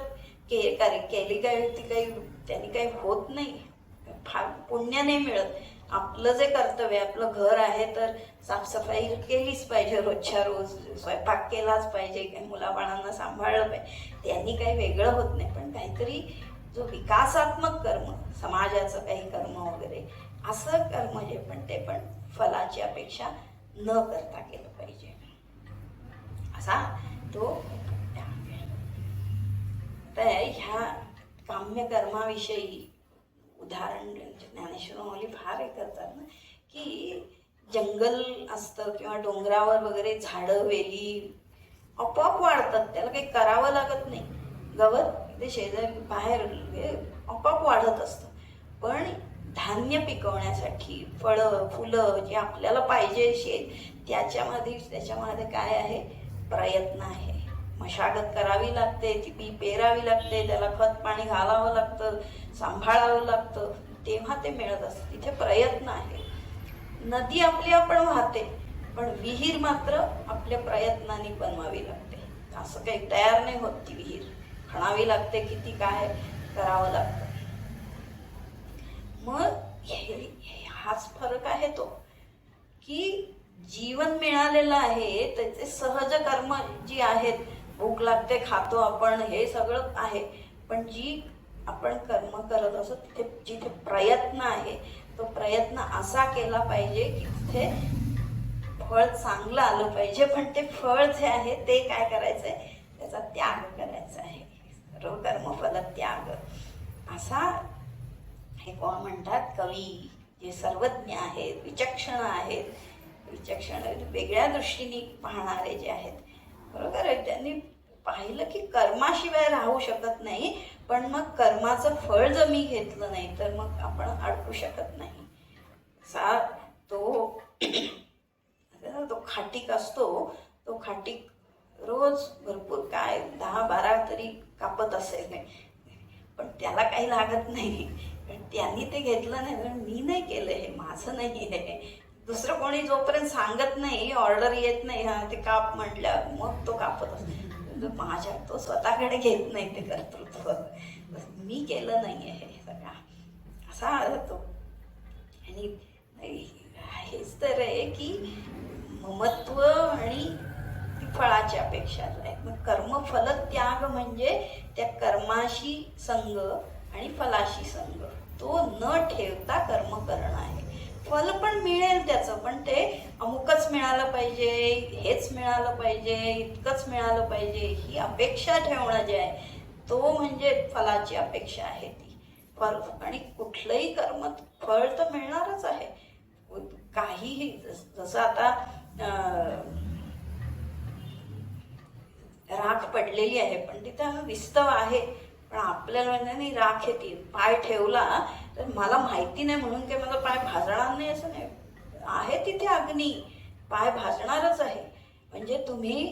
केली काय, ती काही त्यांनी काही होत नाही, फार पुण्य नाही मिळत. आपलं जे कर्तव्य, आपलं घर आहे तर साफसफाई केलीच पाहिजे, रोजच्या रोज स्वयंपाक केलाच पाहिजे, काही मुलाबाळांना सांभाळलं पाहिजे, त्यांनी काही वेगळं होत नाही. पण काहीतरी जो विकासात्मक कर्म, समाजाचं काही कर्म वगैरे असं कर्म जे पण ते पण फलाची अपेक्षा न करता केलं पाहिजे, असा तो त्याग. तर ह्या काम्य कर्माविषयी उदाहरण ज्ञानेश्वर माऊली फार हे करतात ना, की जंगल असतं किंवा डोंगरावर वगैरे झाडं वेली आपोआप वाढतात, त्याला काही करावं लागत नाही. गवत ते शेजारी बाहेर आपोआप वाढत असतं. पण धान्य पिकवण्यासाठी फळं फुलं जे आपल्याला पाहिजे त्याच्यामध्ये काय आहे? प्रयत्न आहे. मशागत करावी लागते, ती बी पेरावी लागते, त्याला खत पाणी घालावं लागतं, सांभाळावं लागतं, तेव्हा ते मिळत असतं. तिथे प्रयत्न आहे. नदी आपली आपण वाहते, पण विहीर मात्र आपल्या प्रयत्नाने बनवावी लागते. असं काही तयार नाही होत ती विहीर, खणावी लागते, किती काय करावं लागतं. मग हाच फरक आहे तो, की जीवन मिळालेलं आहे त्याचे सहज कर्म जी आहेत, भूक लागते खातो आपण, हे सगळं आहे. पण जी आपण कर्म करत असो तिथे जिथे प्रयत्न आहे, तो प्रयत्न असा केला पाहिजे की तिथे फळ चांगलं आलं पाहिजे. पण ते फळ जे आहे ते काय करायचंय? त्याचा त्याग करायचा आहे. सर्व कर्मफल त्याग असा हे कोण म्हणतात? कवी, जे सर्वज्ञ आहेत, विचक्षण आहेत, विचक्षण वेगळ्या दृष्टीने पाहणारे जे आहेत, बरोबर आहे, त्यांनी पाहिलं की कर्माशिवाय राहू शकत नाही. पण मग कर्माचं फळ जर मी घेतलं नाही तर मग आपण अडकू शकत नाही. सा तो तो खाटीक असतो, तो खाटीक रोज भरपूर काय 10-12 तरी कापत असेल, पण त्याला काही लागत नाही. पण त्यांनी ते घेतलं नाही, कारण मी नाही केलं, हे माझं नाही आहे. दुसरं कोणी जोपर्यंत सांगत नाही, ऑर्डर येत नाही, हा ते काप म्हटलं मग तो कापत असतो. माझ्या तो स्वतःकडे घेत नाही ते कर्तृत्व. मी केलं नाही आहे हे सगळा असा तो. आणि हेच तर आहे की ममत्व आणि फळाची अपेक्षा आहे. मग कर्मफल त्याग म्हणजे त्या कर्माशी संग आणि फलाशी संग, तो न ठेवता कर्म करणं आहे. फल पण मिळेल त्याचं, पण ते अमुकच मिळालं पाहिजे, हेच मिळालं पाहिजे, इतकंच मिळालं पाहिजे, ही अपेक्षा ठेवणं जे आहे तो म्हणजे फलाची अपेक्षा आहे ती. फल आणि कुठलंही कर्म फळ तर मिळणारच आहे. काहीही जसं आता राख पडलेली आहे, पण तिथं विस्तव आहे, पण आपल्याला नाही राख येते. पाय ठेवला तर मला माहिती नाही म्हणून काही मला पाय भाजणार नाही असं नाही आहे. तिथे अग्नी, पाय भाजणारच आहे. म्हणजे तुम्ही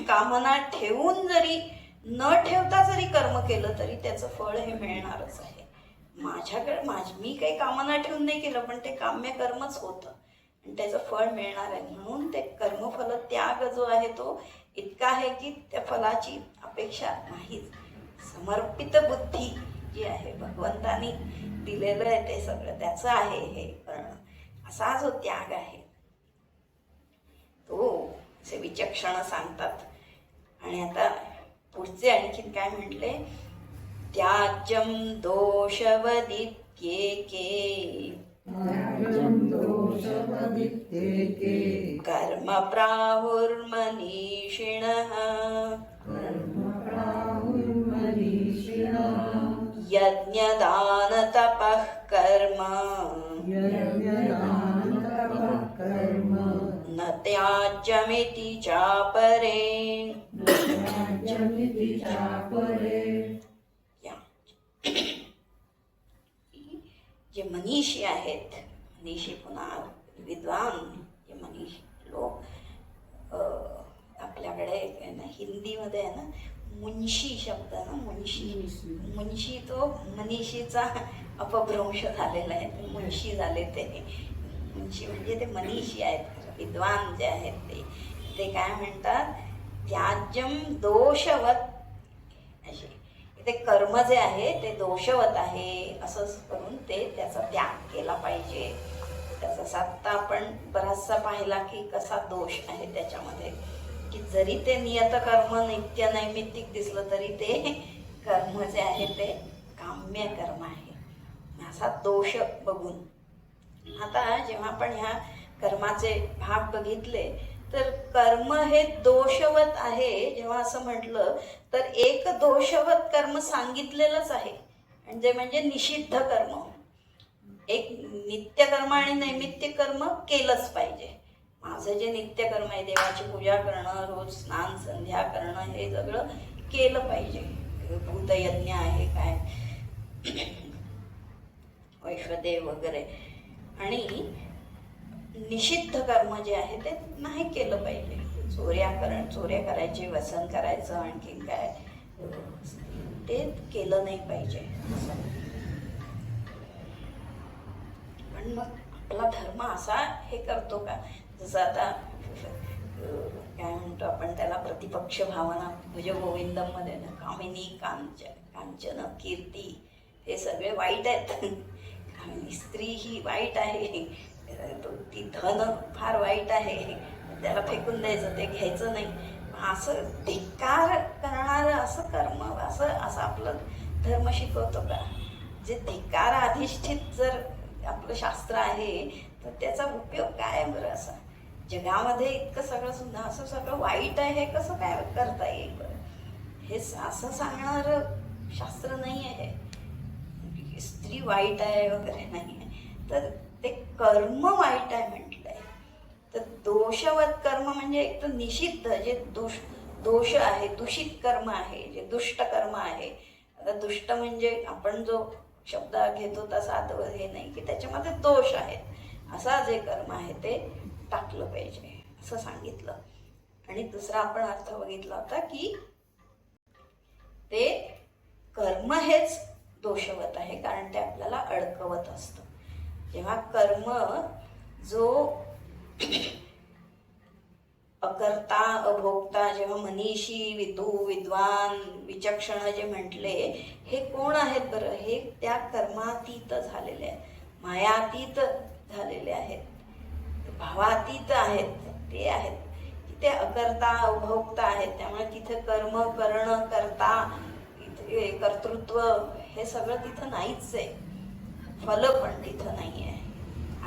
कामना ठेवून जरी न ठेवता जरी कर्म केलं तरी त्याचं फळ हे मिळणारच आहे. मी काही कामना ठेवून नाही केलं, पण ते काम्य कर्मच होतं आणि त्याचं फळ मिळणार आहे. म्हणून ते कर्मफल त्याग जो आहे तो इतका आहे की त्या फलाची अपेक्षा नाही. समर्पित बुद्धी जी आहे, भगवंतानी दिलेलं आहे ते सगळं त्याचं आहे हे करणं, असा जो त्याग आहे तो असे विचक्षण सांगतात. आणि आता पुढचे आणखीन काय म्हटले, त्याज्यम दोषवदित्येके कर्म प्राहुर्मनीषिणः यज्ञदान तपः कर्म न त्याज्यमिति चापरे. जे मनीषी आहेत, मनीषी पुन्हा विद्वान, जे मनीषी लोक आपल्याकडे हिंदीमध्ये आहे ना मुंशी शब्द ना, मुंशी तो मनीषीचा अपभ्रंश झालेला आहे, ते मुंशी झाले. ते मुंशी म्हणजे ते मनीषी आहेत, विद्वान जे आहेत ते काय म्हणतात, त्याज्यम दोषवत. असे ते कर्म जे आहे ते दोषवत आहे असं करून ते त्याचा त्याग केला पाहिजे. त्याचा आत्ता आपण बराचसा पाहिला की कसा दोष आहे त्याच्यामध्ये, की जरी ते नियत कर्म नित्य नैमित्तिक दिसलं तरी ते कर्म जे आहे ते काम्य कर्म आहे असा दोष बघून. आता जेव्हा आपण ह्या कर्माचे भाग बघितले तर कर्म हे दोषवत आहे जेव्हा असं म्हटलं तर एक दोषवत कर्म सांगितलेलंच आहे, म्हणजे निषिद्ध कर्म. एक नित्य कर्म आणि नैमित्तिक कर्म केलंच पाहिजे. माझं जे नित्य कर्म आहे, देवाची पूजा करणं, रोज स्नान संध्या करणं, हे सगळं केलं पाहिजे. भूतयज्ञ आहे काय, वैश्वदेव वगैरे. आणि निषिद्ध कर्म जे आहे ते नाही केलं पाहिजे. चोऱ्या करायचे, व्यसन करायचं, आणखीन काय ते केलं नाही पाहिजे. पण मग आपला धर्म असा हे करतो का, जसं आता काय म्हणतो आपण त्याला प्रतिपक्ष भावना, भज गोविंदम मध्ये ना, कामिनी कांचन कीर्ती हे सगळे वाईट आहेत. स्त्री ही वाईट आहे, ती धन फार वाईट आहे, त्याला फेकून द्यायचं, ते घ्यायचं नाही, असं धिक्कार करणारं असं कर्म असं आपलं धर्म शिकवतो का? जे धिक्कार अधिष्ठित जर आपलं शास्त्र आहे तर त्याचा उपयोग काय आहे बरं? असा जगामध्ये इतकं सगळं सुद्धा असं सगळं वाईट आहे, हे कसं काय करता येईल बरं? हे असं सांगणारं शास्त्र नाही आहे. स्त्री वाईट आहे वगैरे नाही आहे, तर ते कर्म वाईट आहे म्हटलंय. तर दोषवत कर्म म्हणजे एक तर निषिद्ध जे दोष आहे, दूषित कर्म आहे, जे दुष्ट कर्म आहे. आता दुष्ट म्हणजे आपण जो शब्द घेतो तसा हे नाही की त्याच्यामध्ये दोष आहेत. असा जे कर्म आहे ते टाकलं पाहिजे असं सांगितलं. आणि दुसरा आपण अर्थ बघितला होता की ते कर्म हेच दोषवत आहे, कारण ते आपल्याला अडकवत असतं. जेव्हा कर्म जो अकर्ता अभोक्ता, जेव्हा मनीषी विदू विद्वान विचक्षण जे म्हटले, हे कोण आहेत बरं? हे त्या कर्मातीत झालेले आहेत, मायातीत झालेले आहेत, भावातीत आहेत, ते आहेत. तिथे अकर्ता अभोक्ता आहेत, त्यामुळे तिथे कर्म करणं करता कर्तृत्व हे सगळं तिथं नाहीच आहे, फल पण तिथं नाही आहे,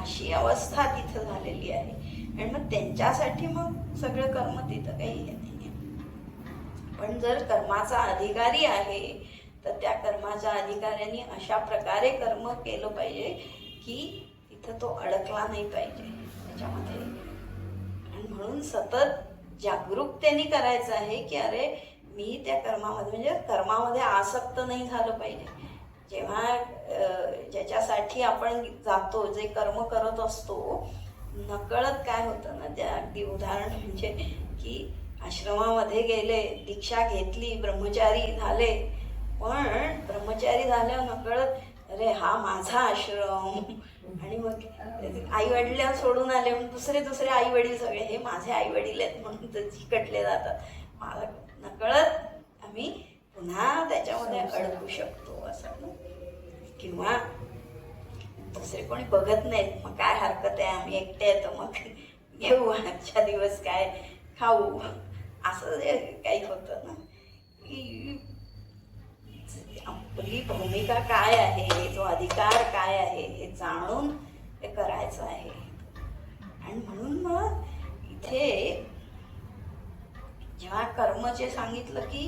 अशी अवस्था तिथं झालेली आहे. आणि मग त्यांच्यासाठी मग सगळं कर्म तिथं काही हे नाही आहे. पण जर कर्माचा अधिकारी आहे तर त्या कर्माच्या अधिकाऱ्यांनी अशा प्रकारे कर्म केलं पाहिजे की तिथं तो अडकला नाही पाहिजे त्याच्यामध्ये. आणि म्हणून सतत जागरूकतेने करायचं आहे की अरे मी त्या कर्मामध्ये, म्हणजे कर्मामध्ये आसक्त नाही झालं पाहिजे. जेव्हा ज्याच्यासाठी आपण जातो, जे कर्म करत असतो, नकळत काय होतं ना, त्या अगदी उदाहरण म्हणजे की आश्रमामध्ये गेले, दीक्षा घेतली, ब्रह्मचारी झाले, पण ब्रह्मचारी झाल्यावर नकळत अरे हा माझा आश्रम, आणि मग आई वडिलांना सोडून आले म्हणून दुसरे आई वडील सगळे हे माझे आई वडील आहेत म्हणून ते चिकटले जातात. मला नकळत आम्ही पुन्हा त्याच्यामध्ये अडकू शकतो असं. किंवा दुसरे कोणी बघत नाहीत, मग काय हरकत आहे, आम्ही एकटे येतो, मग घेऊ आजच्या दिवस काय खाऊ, असं काही होतं ना. की आपली भूमिका काय आहे, जो अधिकार काय आहे हे जाणून ते करायचं आहे. आणि म्हणून मग इथे जेव्हा कर्मचे सांगितलं की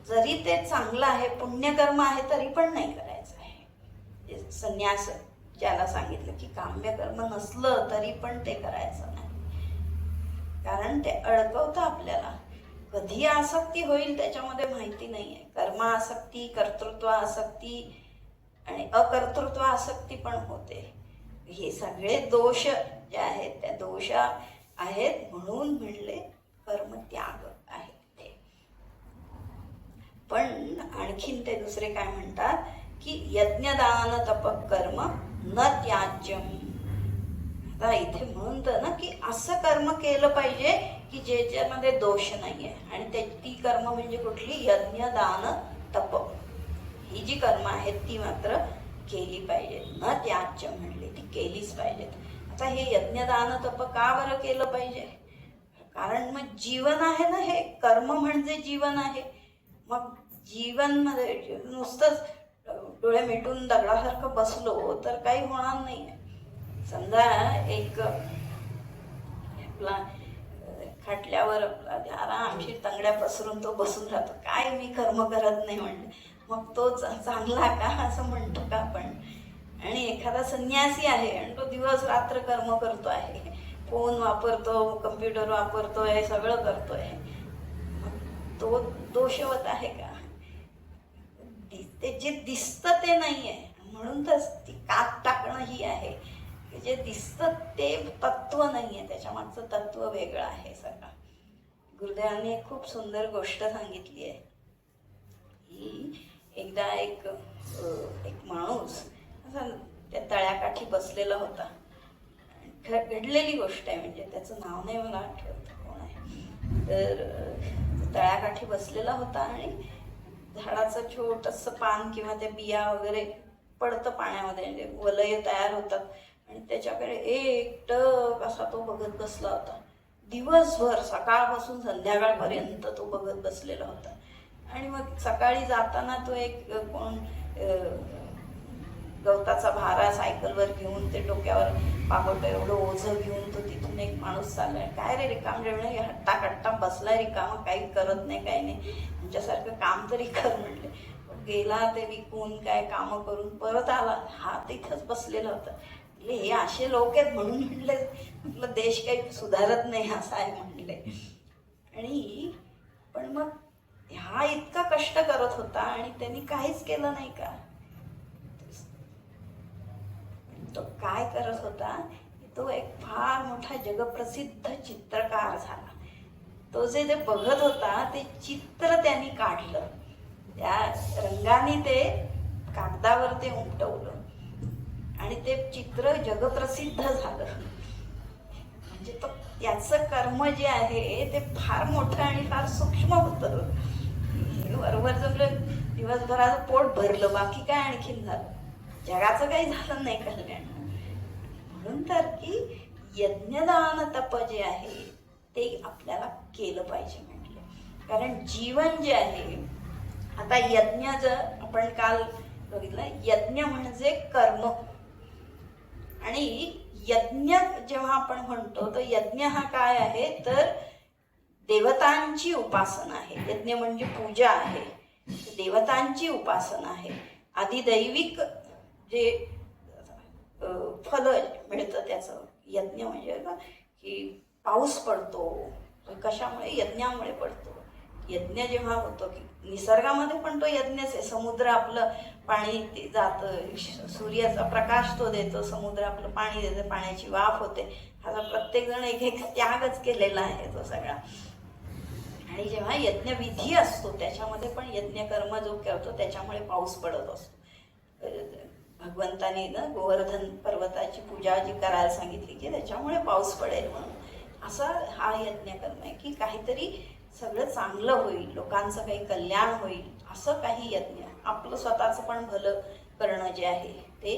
जरी ते चांगलं आहे, पुण्यकर्म आहे, तरी पण नाही करायचं आहे. संन्यास ज्याला सांगितलं की काम्यकर्म नसलं तरी पण ते करायचं नाही, कारण ते अडकवतं आपल्याला. कधी आसक्ती होईल त्याच्यामध्ये माहिती नाही आहे. कर्मासक्ती, कर्तृत्व आसक्ती आणि अकर्तृत्व आसक्ती पण होते. हे सगळे दोष जे आहेत त्या दोष आहेत, म्हणून म्हणले कर्मत्याग आहे ते. पण आणखीन ते दुसरे काय म्हणतात की यज्ञदान तप कर्म न त्याज्यम. आता इथे म्हणतं ना की असं कर्म केलं पाहिजे की ज्याच्यामध्ये दोष नाही आहे. आणि ती कर्म म्हणजे कुठली? यज्ञ दान तप, ही जी कर्म आहेत ती मात्र केली पाहिजेत. न त्याज्य म्हणले, ती केलीच पाहिजेत. आता हे यज्ञदान तप का बरं केलं पाहिजे? कारण मग जीवन आहे ना, हे कर्म म्हणजे जीवन आहे. मग जीवन मध्ये नुसतंच डोळे मिटून दगडासारखं बसलो तर काही होणार नाही. समजा एक आपला खाटल्यावर आरामशीर तंगड्या पसरून तो बसून राहतो, काय मी कर्म करत नाही म्हणले, मग तो चांगला का असं म्हणतो का आपण? आणि एखादा संन्यासी आहे आणि तो दिवस रात्र कर्म करतो आहे, फोन वापरतो, कम्प्युटर वापरतोय, सगळं करतोय, मग तो दोषवत आहे का? ते जे दिसतं ते नाही आहे, म्हणून तर ती कात टाकणं ही आहे. जे दिसतं ते तत्व नाही आहे, त्याच्या मागचं तत्व वेगळं आहे सगळं. गुरुदेवांनी एक खूप सुंदर गोष्ट सांगितली आहे की एकदा एक माणूस असा त्या तळ्याकाठी बसलेला होता. घडलेली गोष्ट आहे, म्हणजे त्याचं नाव नाही मला आठवत कोण आहे. तर तळ्याकाठी बसलेला होता आणि झाडाचं छोटंसं पान किंवा त्या बिया वगैरे पडतं पाण्यामध्ये, म्हणजे वलय तयार होतात, आणि त्याच्याकडे एकटक असा तो बघत बसला होता. दिवसभर सकाळपासून संध्याकाळपर्यंत तो बघत बसलेला होता. आणि मग सकाळी जाताना तो एक कोण गवताचा भारा सायकलवर घेऊन ते डोक्यावर पागोटं एवढं ओझं घेऊन तो तिथून एक माणूस चाललाय. काय रे रिकाम जेवण हट्टा कट्टा बसलाय रिकामा, काही करत नाही, काही नाही, तुमच्यासारखं काम तरी कर म्हटले. गेला ते विकून काय कामं करून परत आला, हा तिथंच बसलेला होता. हे असे लोक आहेत म्हणून म्हणले म्हटलं देश काही सुधारत नाही असं आहे म्हणले. आणि पण मग हा इतका कष्ट करत होता आणि त्यांनी काहीच केलं नाही का? काय करत होता, तो एक फार मोठा जगप्रसिद्ध चित्रकार झाला. तो जे ते बघत होता ते चित्र त्यांनी काढलं, त्या रंगाने ते कागदावर ते उमटवलं आणि ते चित्र जगप्रसिद्ध झालं. म्हणजे तो त्याचं कर्म जे आहे ते फार मोठं आणि फार सूक्ष्म होतं. बरोबर जमलं, दिवसभराचं पोट भरलं, बाकी काय आणखीन झालं, जगाचं काही झालं नाही कल्याण. म्हणून तर की यज्ञदान तप जे आहे ते आपल्याला केलं पाहिजे म्हटलं. कारण जीवन जे आहे, आता यज्ञ जर आपण काल बघितलं, यज्ञ म्हणजे कर्म. आणि यज्ञ जेव्हा आपण म्हणतो तर यज्ञ हा काय आहे तर देवतांची उपासना आहे. यज्ञ म्हणजे पूजा आहे, देवतांची उपासना आहे. आदिदैविक जे फल मिळतं त्याचं यज्ञ म्हणजे का की पाऊस पडतो, कशामुळे, यज्ञामुळे पडतो. यज्ञ जेव्हा होतो की निसर्गामध्ये पण तो यज्ञच आहे. समुद्र आपलं पाणी जातं, सूर्याचा प्रकाश तो देतो, समुद्र आपलं पाणी देतं, पाण्याची वाफ होते. आता प्रत्येक जण एक एक त्यागच केलेला आहे तो सगळा. आणि जेव्हा यज्ञविधी असतो त्याच्यामध्ये पण यज्ञकर्म जो करतो त्याच्यामुळे पाऊस पडत असतो. भगवंताने ना गोवर्धन पर्वताची पूजा जी करायला सांगितली की त्याच्यामुळे पाऊस पडेल म्हणून. असा हा यज्ञकर्म आहे की काहीतरी सगळं चांगलं होईल, लोकांचं काही कल्याण होईल, असं काही यज्ञ. आपलं स्वतःचं पण भलं करणं जे आहे ते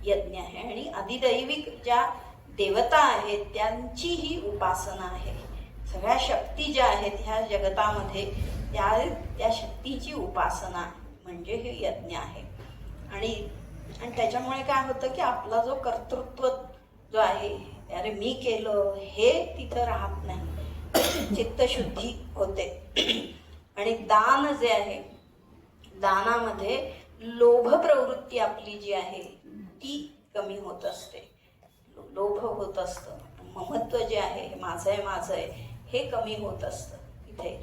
यज्ञ आहे. आणि अधिदैविक ज्या देवता आहेत त्यांची ही उपासना आहे. सगळ्या शक्ती ज्या आहेत ह्या जगतामध्ये त्या शक्तीची उपासना म्हणजे हे यज्ञ आहे. आणि त्याच्यामुळे काय होतं की आपला जो कर्तृत्व जो आहे, अरे मी केलं हे तिथं राहत नाही, चित्तशुद्धी होते. आणि दान जे आहे, दानामध्ये लोभ प्रवृत्ती आपली जी आहे ती कमी होत असते, लोभ होत असतं. ममत्व जे आहे, माझं आहे माझं आहे हे कमी होत असतं इथे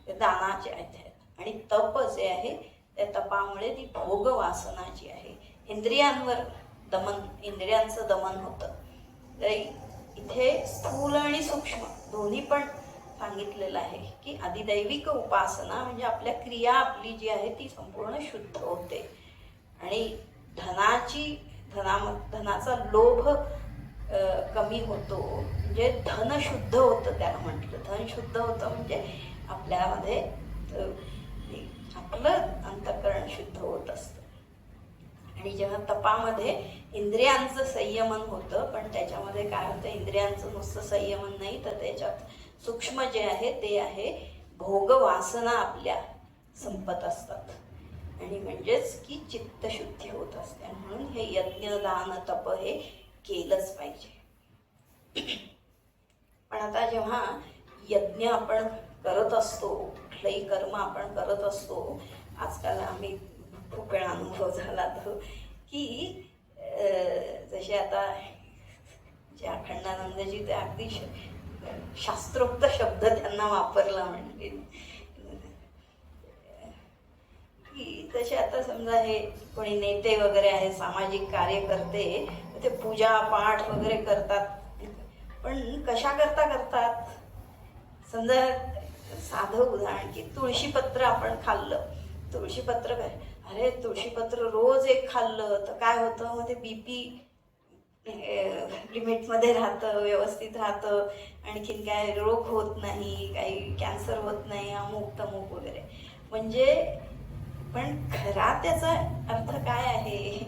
दानाचे आहेत. आणि तप जे आहे त्या तपामुळे ती भोग वासना जी आहे, इंद्रियांवर दमन, इंद्रियांचं दमन होतं. तर इथे स्थूल आणि सूक्ष्म दोन्ही पण सांगितलेलं आहे की अधिदैविक उपासना म्हणजे आपल्या क्रिया आपली जी आहे ती संपूर्ण शुद्ध होते. आणि धनाचा लोभ कमी होतो, म्हणजे धन शुद्ध होतं. त्याला म्हटलं धन शुद्ध होतं म्हणजे आपल्यामध्ये आपलं अंतःकरण शुद्ध होत असतं. आणि जेव्हा तपामध्ये इंद्रियांचं संयमन होतं, पण त्याच्यामध्ये काय होतं, इंद्रियांचं नुसतं संयमन नाही तर त्याच्यात सूक्ष्म जे आहे ते आहे भोग वासना आपल्या संपत असतात. आणि म्हणजेच की चित्तशुद्धी होत असते. म्हणून हे यज्ञ दान तप हे केलंच पाहिजे. पण आता जेव्हा यज्ञ आपण करत असतो, कुठलंही कर्म आपण करत असतो, आजकाल आम्ही खूप वेळा अनुभव झाला तो की जसे आता जे अखंडानंदजी ते अगदी शास्त्रोक्त शब्द त्यांना वापरला म्हणजे की जसे आता समजा हे कोणी नेते वगैरे आहे, सामाजिक कार्यकर्ते, ते पूजा पाठ वगैरे करतात. पण कशा करतात, समजा साधं उदाहरण की तुळशीपत्र आपण खाल्लं, तुळशीपत्र काय, अरे तुळशीपत्र रोज एक खाल्लं तर काय होतं, मग ते BP लिमिटमध्ये राहतं, व्यवस्थित राहतं, आणखीन काय रोग होत नाही, काही कॅन्सर होत नाही, अमुक तमुक वगैरे. म्हणजे पण खरा त्याचा अर्थ काय आहे,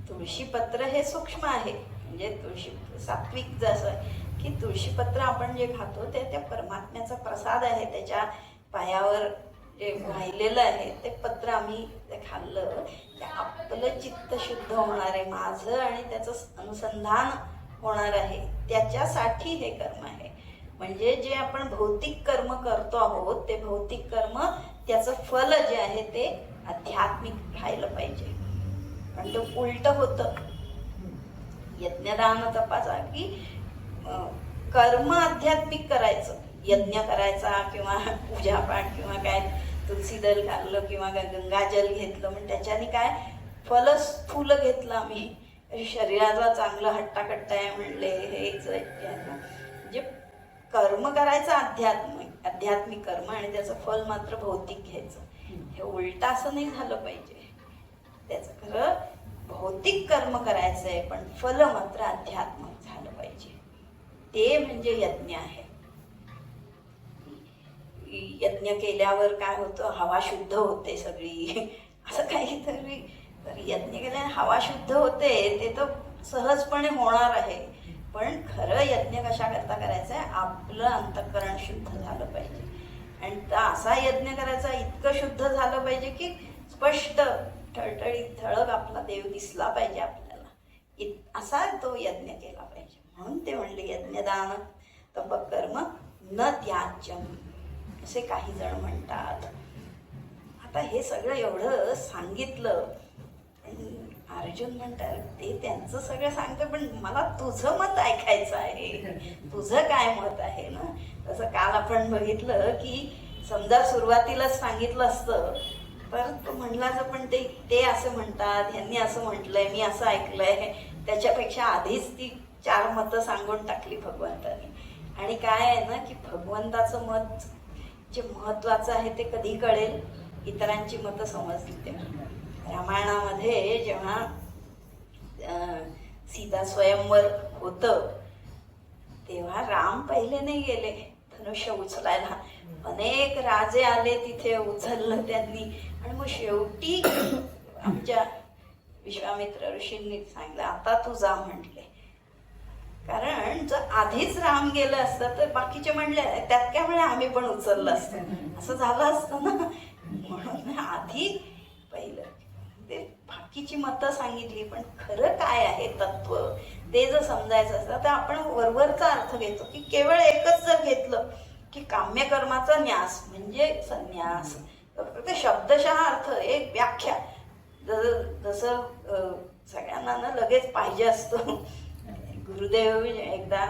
तुळशीपत्र हे सूक्ष्म आहे. म्हणजे तुळशी सात्विक जसं की तुळशीपत्र आपण जे खातो ते त्या परमात्म्याचा प्रसाद आहे. त्याच्या पायावर जे वाहिलेलं आहे ते पत्र आम्ही खाल्लं ते आपलं चित्त शुद्ध होणार आहे, माझं आणि त्याचं अनुसंधान होणार आहे. त्याच्यासाठी हे कर्म आहे. म्हणजे जे आपण भौतिक कर्म करतो आहोत ते भौतिक कर्म त्याचं फल जे आहे ते आध्यात्मिक राहिलं पाहिजे. पण ते उलट होतं यज्ञदान तपाचा की कर्म आध्यात्मिक करायचं, यज्ञ करायचा किंवा पूजापाठ किंवा काय तुलसी दल घातलं किंवा गंगाजल घेतलं म्हणजे त्याच्याने काय फुलं घेतलं आम्ही शरीराला चांगलं हट्टाकट्टा आहे म्हणले, हेच म्हणजे कर्म करायचं आध्यात्मिक कर्म आणि त्याचं फल मात्र भौतिक घ्यायचं. हे उलट असं नाही झालं पाहिजे. त्याचं खरं भौतिक कर्म करायचं आहे पण फल मात्र आध्यात्मिक झालं पाहिजे. ते म्हणजे यज्ञ आहे. यज्ञ केल्यावर काय होतं, हवा शुद्ध होते सगळी, असं काहीतरी. तर यज्ञ केल्याने हवा शुद्ध होते ते तर सहजपणे होणार आहे. पण खरं यज्ञ कशा करता करायचं आहे, आपलं अंतःकरण शुद्ध झालं पाहिजे. आणि असा यज्ञ करायचा इतकं शुद्ध झालं पाहिजे की स्पष्ट ठळठळीत ठळक आपला देव दिसला पाहिजे आपल्याला, असा तो यज्ञ केला पाहिजे. म्हणून ते म्हणले यज्ञदान तपकर्म न त्याज्यम असे काही जण म्हणतात. आता हे सगळं एवढं सांगितलं आणि अर्जुन म्हणतात ते त्यांचं सगळं सांगतं, पण मला तुझं मत ऐकायचं आहे, तुझं काय मत आहे ना. तसं काल आपण बघितलं की समजा सुरुवातीलाच सांगितलं असतं तर तो म्हणलाच, पण ते असं म्हणतात, ह्यांनी असं म्हटलंय, मी असं ऐकलंय, त्याच्यापेक्षा आधीच ती 4 मतं सांगून टाकली भगवंतानी. आणि काय आहे ना की भगवंताचं मत जे महत्वाचं आहे ते कधी कळेल, इतरांची मतं समजली तेव्हा. रामायणामध्ये जेव्हा सीता स्वयंवर होतं तेव्हा राम पहिले नाही गेले धनुष्य उचलायला. अनेक राजे आले तिथे, उचललं त्यांनी. आणि मग शेवटी आमच्या विश्वामित्र ऋषींनी सांगितलं आता तू जा म्हटले. कारण जर आधीच राम गेलं असतं तर बाकीचे म्हणले त्यात काय म्हणे आम्ही पण उचललं असतं, असं झालं असतं ना. म्हणून आधी पहिलं ते बाकीची मतं सांगितली, पण खरं काय आहे तत्व ते जर समजायचं असतं तर आपण वरवरचा अर्थ घेतो की केवळ एकच जर घेतलं की काम्यकर्माचा न्यास म्हणजे संन्यास, ते शब्दशः अर्थ एक व्याख्या जसं सगळ्यांना ना लगेच पाहिजे असतं. गुरुदेव एकदा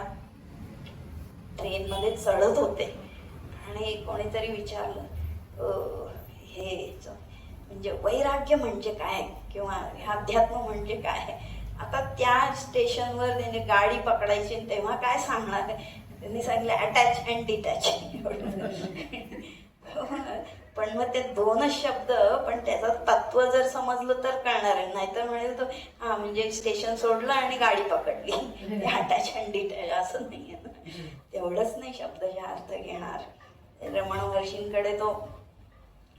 ट्रेनमध्ये चढत होते आणि कोणीतरी विचारलं हे म्हणजे वैराग्य म्हणजे काय किंवा अध्यात्म म्हणजे काय. आता त्या स्टेशनवर त्याने गाडी पकडायची तेव्हा काय सांगणार, त्यांनी सांगितलं अटॅच अँड डिटॅच. पण मग ते 2च शब्द, पण त्याचं तत्व जर समजलं तर कळणार आहे. नाहीतर म्हणेल तो हा म्हणजे स्टेशन सोडलं आणि गाडी पकडली, अटॅच अँड डिटॅच असं नाही आहे. तेवढंच नाही शब्दशः अर्थ घेणार. रमण महर्षींकडे तो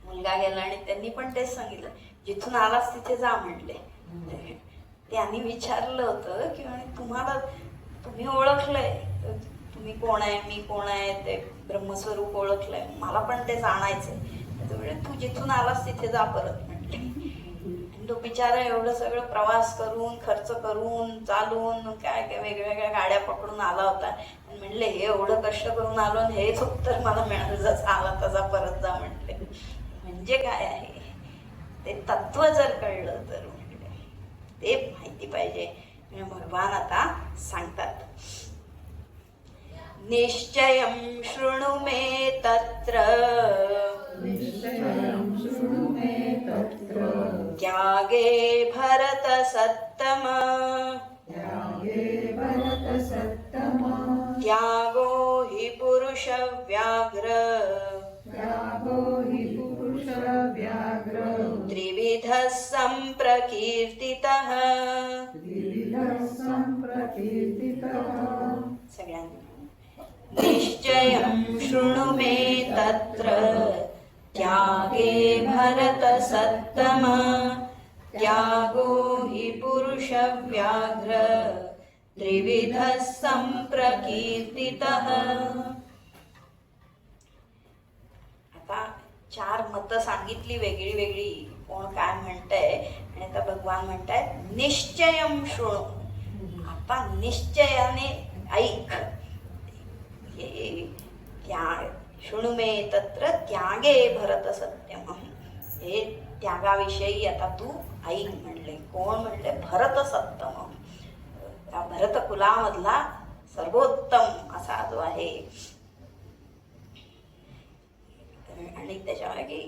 मुलगा गेला आणि त्यांनी पण तेच सांगितलं जिथून आलास तिथे जा म्हटले. त्यांनी विचारलं होतं की तुम्ही ओळखलंय, तुम्ही कोण आहे, मी कोण आहे, ते ब्रह्मस्वरूप ओळखलंय, मला पण ते जाणायचंय. तू जिथून आलास तिथे जा परत म्हटले. आणि तो बिचारा एवढं सगळं प्रवास करून खर्च करून चालून काय काय वेगवेगळ्या गाड्या पकडून आला होता आणि म्हणले हे एवढं कष्ट करून आलो आणि हेच उत्तर मला मिळालं, जसं आला तसा परत जा म्हटले. म्हणजे काय आहे ते तत्व जर कळलं तर म्हटले ते माहिती पाहिजे. भगवान आता सांगतात निश्चयं शृणु मे तत्र त्यागे भरत सत्तम त्यागो हि पुरुष व्याघ्र त्रिविधः संप्रकीर्तितः. सगळ्यांना निश्चयं शृणु मे तत्र त्यागे भरत सत्तम त्यागो हि पुरुष व्याघ्र त्रिविधः संप्रकीर्तितः. आता 4 मतं सांगितली वेगळी वेगळी, कोण काय म्हणतंय. आणि आता भगवान म्हणतायत निश्चयं शृणु, आता निश्चयाने ऐक. शृणु मे तत्र त्यागे भरत सत्यम, हे त्यागाविषयी आता तू ऐक म्हणले. कोण म्हणले? भरत सत्तम, त्या भरत कुलामधला सर्वोत्तम असा जो आहे. आणि त्याच्यामागे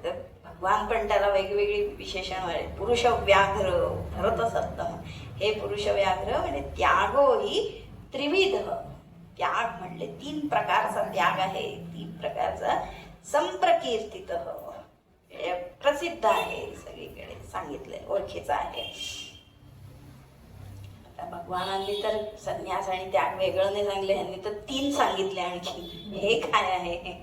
भगवान पण त्याला वेगवेगळी विशेषण आहे. पुरुष व्याघ्र, भरत सत्तम, हे पुरुष व्याघ्र म्हणजे त्यागो ही त्रिविध. त्याग म्हणले 3 प्रकारचा त्याग आहे, 3 प्रकारचा संप्रकीर्तित, प्रसिद्ध आहे, सगळीकडे सांगितलंय, ओळखीचा आहे. आता भगवानांनी तर संन्यास आणि त्याग वेगळं नाही सांगितलं, ह्यांनी तर 3 सांगितले आणखी. हे काय आहे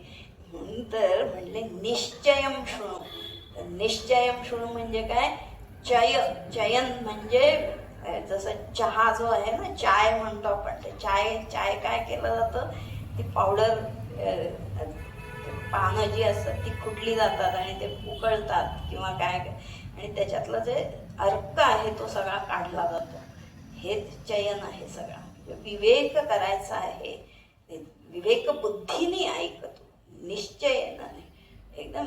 म्हणून तर म्हणले निश्चयम शृणु. निश्चयम शृणु म्हणजे काय? चयन म्हणजे जसं चहा जो आहे ना, चाय म्हणतो आपण, ते चाय काय केलं जातं, ती पावडर, पानं जी असतात ती कुटली जातात आणि ते उकळतात किंवा काय, आणि त्याच्यातलं जे अर्क आहे तो सगळा काढला जातो. हेच चयन आहे सगळा. विवेक करायचा आहे, विवेक बुद्धीने ऐकतो, निश्चयन एकदम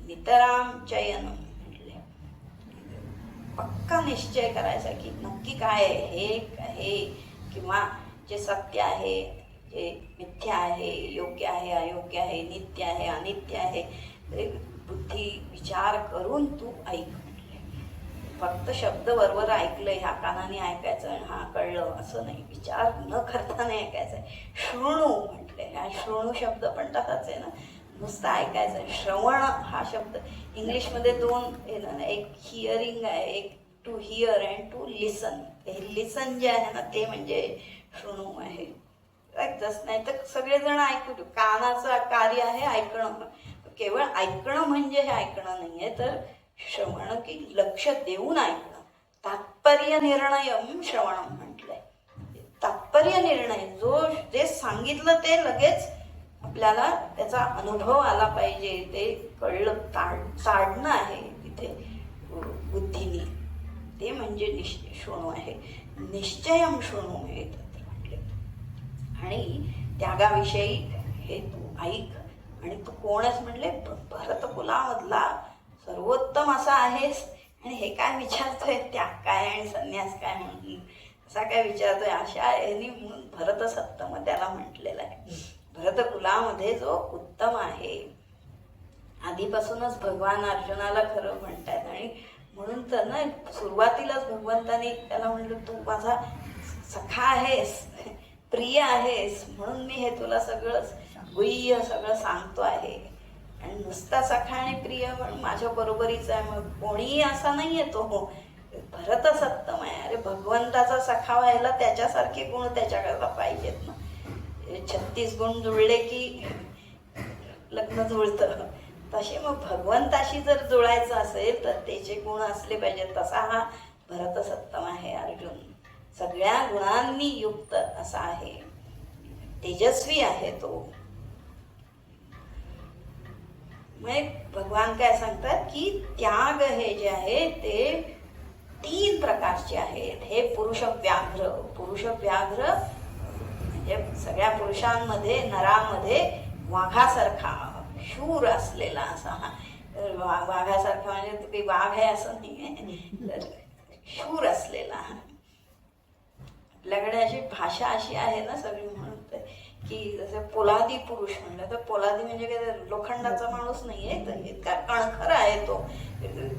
नितराम चयन म्हटले. पक्का निश्चय करायचा की नक्की काय आहे, हे किंवा जे सत्य आहे, जे मिथ्या आहे, योग्य आहे, अयोग्य आहे, नित्य आहे, अनित्य आहे, ते बुद्धी विचार करून तू ऐक म्हटले. फक्त शब्द बरोबर ऐकलं, ह्या कानाने ऐकायचं, हा कळलं असं नाही, विचार न करता नाही ऐकायचं. शृणू म्हटले, हा शृणू शब्द पण तसाच आहे ना, नुसतं ऐकायचं. श्रवण हा शब्द इंग्लिशमध्ये 2 एक हिअरिंग आहे, एक टू हिअर अँड टू लिसन. हे लिसन जे आहे ना ते म्हणजे शृणू आहे. जस नाही तर सगळेजण ऐकू, कानाचं कार्य आहे ऐकणं. केवळ ऐकणं म्हणजे हे ऐकणं नाही आहे, तर श्रवण की लक्ष देऊन ऐकणं. तात्पर्य निर्णयम श्रवणम म्हटलंय. तात्पर्य निर्णय, जे सांगितलं ते लगेच आपल्याला त्याचा अनुभव आला पाहिजे, ते कळलं, काढणं आहे तिथे बुद्धीने, ते म्हणजे शृणू आहे. निश्चयम शृणू म्हटले. आणि त्यागाविषयी हे तू ऐक. आणि तू कोणच म्हटले? भरत कुलामधला सर्वोत्तम असा आहेस, आणि हे काय विचारतोय, त्याग काय आणि संन्यास काय म्हणून असा काय विचारतोय, अशा यांनी म्हणून भरत सत्तम त्याला म्हटलेलं आहे. भरत कुलामध्ये जो उत्तम आहे, आधीपासूनच भगवान अर्जुनाला खरं म्हणतात. आणि म्हणून तर ना सुरुवातीलाच भगवंतानी त्याला म्हटलं, तू माझा सखा आहेस, प्रिय आहेस, म्हणून मी हे तुला सगळं गुह्य सगळं सांगतो आहे. आणि नुसता सखा आणि प्रिय पण माझ्या बरोबरीच आहे, मग कोणीही असा नाहीये तो. भरत सत्तम आहे. अरे भगवंताचा सखा व्हायला त्याच्यासारखे गुण त्याच्याकरता पाहिजेत ना. 36 गुण जुळले की लग्न जुळतं, तसे मग भगवंताशी जर जुळायचं असेल तर त्याचे गुण असले पाहिजेत. तसा हा भरत सत्तम आहे अर्जुन, सगळ्या गुणांनी युक्त असा आहे, तेजस्वी आहे तो. मग भगवान काय सांगतात की त्याग हे जे आहे ते 3 प्रकारचे आहेत. हे पुरुष व्याघ्र. पुरुष व्याघ्र म्हणजे सगळ्या पुरुषांमध्ये, नरामध्ये वाघासारखा शूर असलेला असा. वाघासारखा म्हणजे काही वाघ आहे असं नाही आहे, तर शूर असलेला. आपल्याकडे अशी भाषा अशी आहे ना सगळी, म्हणून की जसं पोलादी पुरुष म्हणलं तर पोलादी म्हणजे काय, लोखंडाचा माणूस नाही आहे, तर इतका कणखर आहे तो,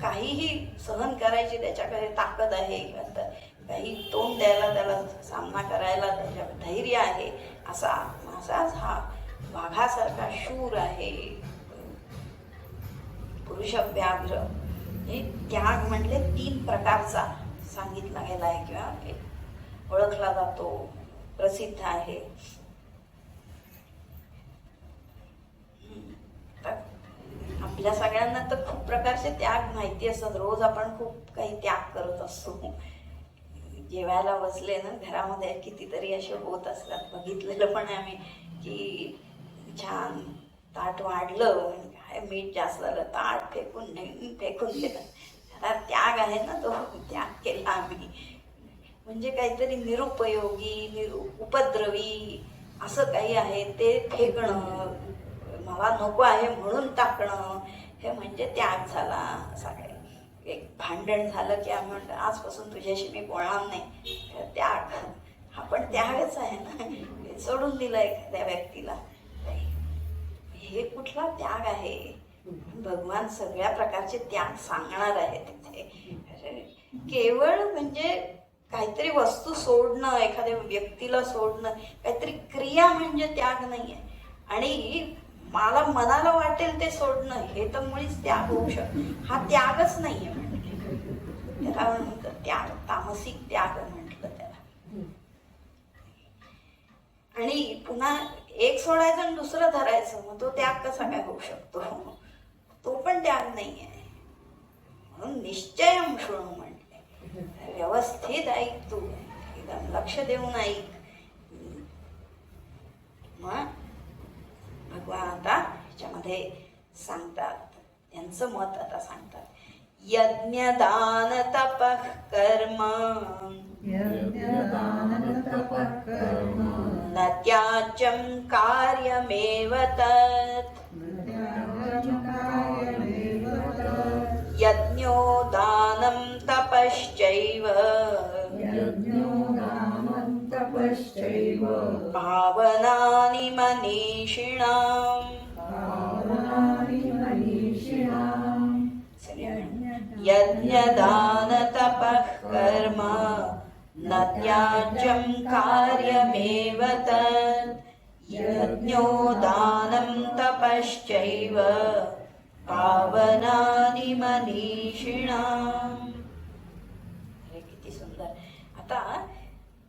काहीही सहन करायची त्याच्याकडे ताकद आहे, काही तोंड द्यायला, त्याला सामना करायला त्याच्या धैर्य आहे. असाच हा वाघासारखा शूर आहे पुरुष व्याघ्र. हे त्याग म्हटले 3 प्रकारचा सांगितला गेला आहे किंवा ओळखला जातो, प्रसिद्ध आहे. आपल्या सगळ्यांना तर खूप प्रकारचे त्याग माहिती असतात, रोज आपण खूप काही त्याग करत असतो. जेवायला बसले ना घरामध्ये कितीतरी असे होत असतात, बघितलेलं पण आम्ही की छान ताट वाढलं, काय मीठ जास्त झालं, ताट फेकून दिलं. त्याला त्याग आहे ना, तो त्याग केला आम्ही. म्हणजे काहीतरी निरुपयोगी, उपद्रवी असं काही आहे ते फेकणं, मला नको आहे म्हणून टाकणं, हे म्हणजे त्याग झाला. सगळे एक भांडण झालं की आम्ही म्हणतो आजपासून तुझ्याशी मी बोलणार नाही, त्याग हा पण त्यागच आहे ना. सोडून दिलं एखाद्या व्यक्तीला, हे कुठला त्याग आहे? भगवान सगळ्या प्रकारचे त्याग सांगणार आहे तिथे. केवळ म्हणजे काहीतरी वस्तू सोडणं, एखाद्या व्यक्तीला सोडणं, काहीतरी क्रिया म्हणजे त्याग नाहीये. आणि मला मनाला वाटेल ते सोडणं हे तर मुळीच त्याग होऊ शकतो. हा त्यागच नाहीये म्हणजे त्याला म्हणतात त्याग, तामसिक त्याग म्हटलं त्याला. आणि पुन्हा एक सोडायचं आणि दुसरं धरायचं, मग तो त्याग कसा काय होऊ शकतो? तो पण त्याग नाहीये. म्हणून निश्चयम शृणु म्हटले, व्यवस्थित ऐक, तू एकदम लक्ष देऊन ऐक. मग भगवान आता ह्याच्यामध्ये सांगतात, त्यांचं मत आता सांगतात. यज्ञ दान तप कर्म न त्याज्यं कार्यमेव तत्. यज्ञो दानं तपश्चैव पावनानि मनीषिणाम्. यज्ञदान तपः कर्म न त्याज्यं कार्यमेव तत्. यज्ञो दानं तपश्चैव पावनानि मनीषिणाम्. अरे किती सुंदर. आता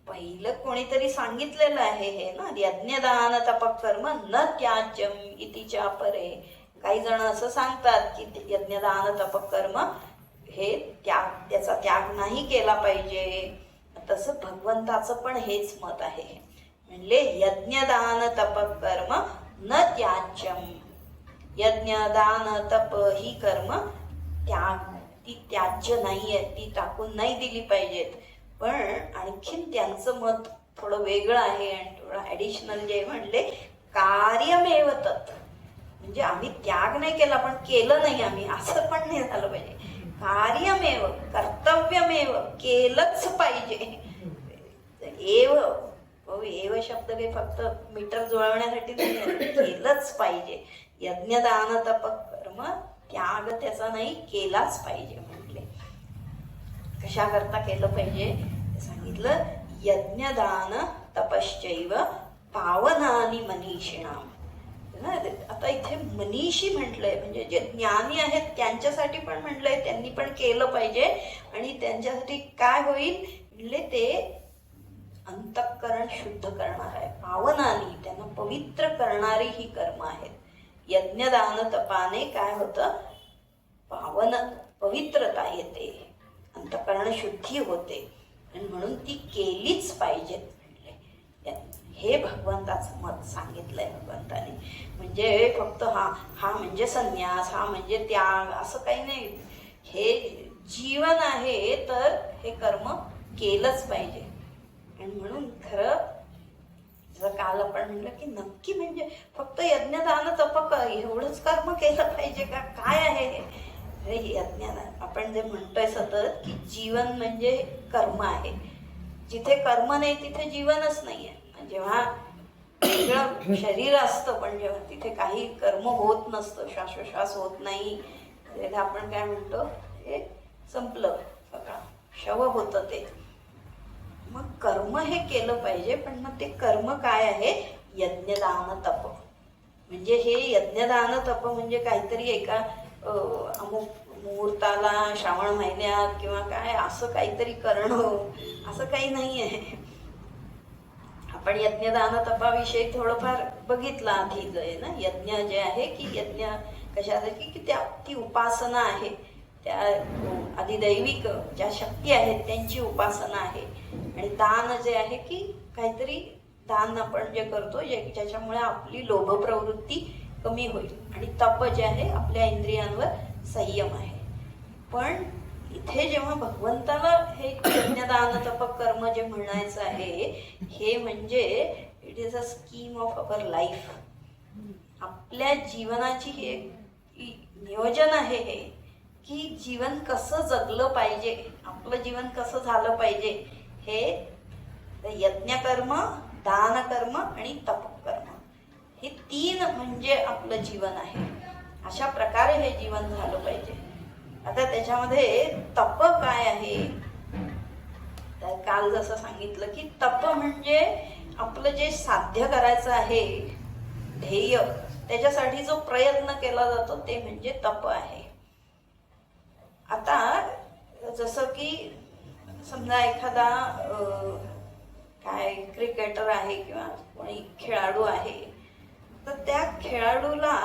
पहिलं कोणीतरी सांगितलेलं आहे हे ना, यज्ञदान तपकर्म न त्याज्यम इतिच्या परे. काही जण असं सांगतात की यज्ञदान तपकर्म हे त्याचा त्याग नाही केला पाहिजे. तसं भगवंताचं पण हेच मत आहे. म्हणले यज्ञदान तपकर्म न त्याज्यम. यज्ञ दान तप ही कर्म ती त्याज्य नाहीये, ती टाकून नाही दिली पाहिजेत. पण आणखीन त्यांचं मत थोडं वेगळं आहे आणि थोडं ॲडिशनल जे म्हणले कार्यमेव तत्. म्हणजे आम्ही त्याग नाही केला पण केलं नाही आम्ही, असं पण नाही झालं पाहिजे. कार्यमेव, कर्तव्यमेव, केलंच पाहिजे. एव शब्द काही फक्त मीटर जुळवण्यासाठी नाही, केलंच पाहिजे. यज्ञदान तप कर्म त्याग त्याचा नाही, केलाच पाहिजे म्हटले. कशा करता केलं पाहिजे ते सांगितलं. यज्ञदान तपश्चैव पावनानि मनीषिणाम. आता इथे मनीषी म्हटलंय म्हणजे जे ज्ञानी आहेत त्यांच्यासाठी पण म्हटलंय, त्यांनी पण केलं पाहिजे. आणि त्यांच्यासाठी काय होईल म्हणले, ते अंतःकरण शुद्ध करणार आहे. पावनानी, त्यांना पवित्र करणारी ही कर्म आहेत. यज्ञदान तपाने काय होतं, पवित्रता येते, अंतःकरण शुद्धी होते. आणि म्हणून ती केलीच पाहिजेत म्हणले. हे भगवंताचं मत सांगितलंय भगवंताने. म्हणजे फक्त हा म्हणजे संन्यास, हा म्हणजे त्याग, असं काही नाही. हे जीवन आहे तर हे कर्म केलंच पाहिजे. आणि म्हणून खरं जसं काल आपण म्हणलं की नक्की म्हणजे फक्त यज्ञदान तप एवढंच कर्म केलं पाहिजे का, काय आहे हे यज्ञदान? आपण जे म्हणतोय सतत की जीवन म्हणजे कर्म आहे. जिथे कर्म नाही तिथे जीवनच नाहीये. जेव्हा वेगळं शरीर असतं पण जेव्हा तिथे काही कर्म होत नसतं, श्वासोश्वास होत नाही, तेव्हा आपण काय म्हणतो, हे संपलं, सगळं शव होतं ते. मग कर्म हे केलं पाहिजे. पण मग ते कर्म काय आहे, यज्ञदान तप. म्हणजे हे यज्ञदान तप म्हणजे काहीतरी एका अमुक मुहूर्ताला, श्रावण महिन्यात किंवा काय असं काहीतरी करणं, असं काही नाही आहे. आपण यज्ञदान तपाविषयी थोडंफार बघितलं आधी आहे ना. यज्ञ जे आहे की यज्ञ कशासाठी की ती उपासना आहे, त्या अधिदैविक ज्या शक्ती आहेत त्यांची उपासना आहे. आणि दान जे आहे की काहीतरी दान आपण जे करतो ज्याच्यामुळे आपली लोभ प्रवृत्ती कमी होईल. आणि तप जे आहे आपल्या इंद्रियांवर संयम आहे. पण इथे जेव्हा भगवंताला हे यज्ञदान तप कर्म जे म्हणायचं आहे, हे म्हणजे it is a scheme of our life. आपल्या जीवनाची हे नियोजन आहे हे, की जीवन कसं जगलं पाहिजे, आपलं जीवन कसं झालं पाहिजे. हे यज्ञकर्म, दानकर्म आणि तपकर्म हे तीन म्हणजे आपलं जीवन आहे. अशा प्रकारे हे जीवन झालं पाहिजे. आता त्याच्यामध्ये तप काय आहे, तर काल जसं सांगितलं की तप म्हणजे आपलं जे साध्य करायचं आहे ध्येय, त्याच्यासाठी जो प्रयत्न केला जातो ते म्हणजे तप आहे. आता जसं की समजा एखादा काय क्रिकेटर आहे किंवा कोणी खेळाडू आहे, तर त्या खेळाडूला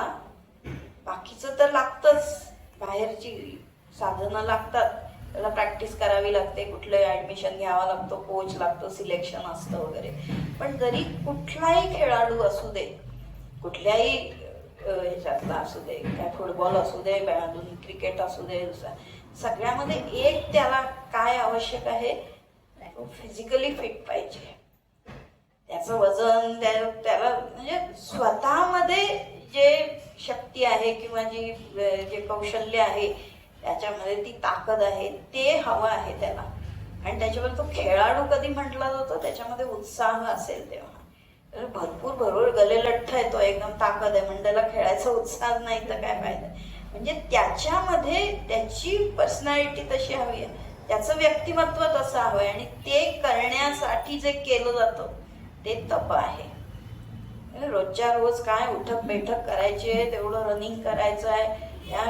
बाकीचं तर लागतंच, बाहेरची साधनं लागतात, त्याला प्रॅक्टिस करावी लागते, कुठलं ॲडमिशन घ्यावं लागतं, कोच लागतो, सिलेक्शन असतं वगैरे. पण जरी कुठलाही खेळाडू असू दे, कुठल्याही ह्याच्यातला असू दे, काय फुटबॉल असू दे, अजून क्रिकेट असू दे, सगळ्यामध्ये एक त्याला काय आवश्यक आहे, फिजिकली फिट पाहिजे. त्याचं वजन त्याला म्हणजे स्वतःमध्ये जे शक्ती आहे किंवा जे कौशल्य आहे त्याच्यामध्ये ती ताकद आहे ते हवं आहे त्याला. आणि त्याच्यावर तो खेळाडू कधी म्हटला जातो त्याच्यामध्ये उत्साह असेल तेव्हा. भरपूर भरपूर गलेलठ्ठ आहे तो, एकदम ताकद आहे म्हणजे त्याला खेळायचा उत्साह नाही तर काय फायदा. म्हणजे त्याच्यामध्ये त्याची पर्सनॅलिटी तशी हवी आहे, त्याचं व्यक्तिमत्व तसं हवं आहे, आणि ते करण्यासाठी जे केलं जातं ते तप आहे. रोजच्या रोज काय उठक बैठक करायची आहे, तेवढं रनिंग करायचं आहे, या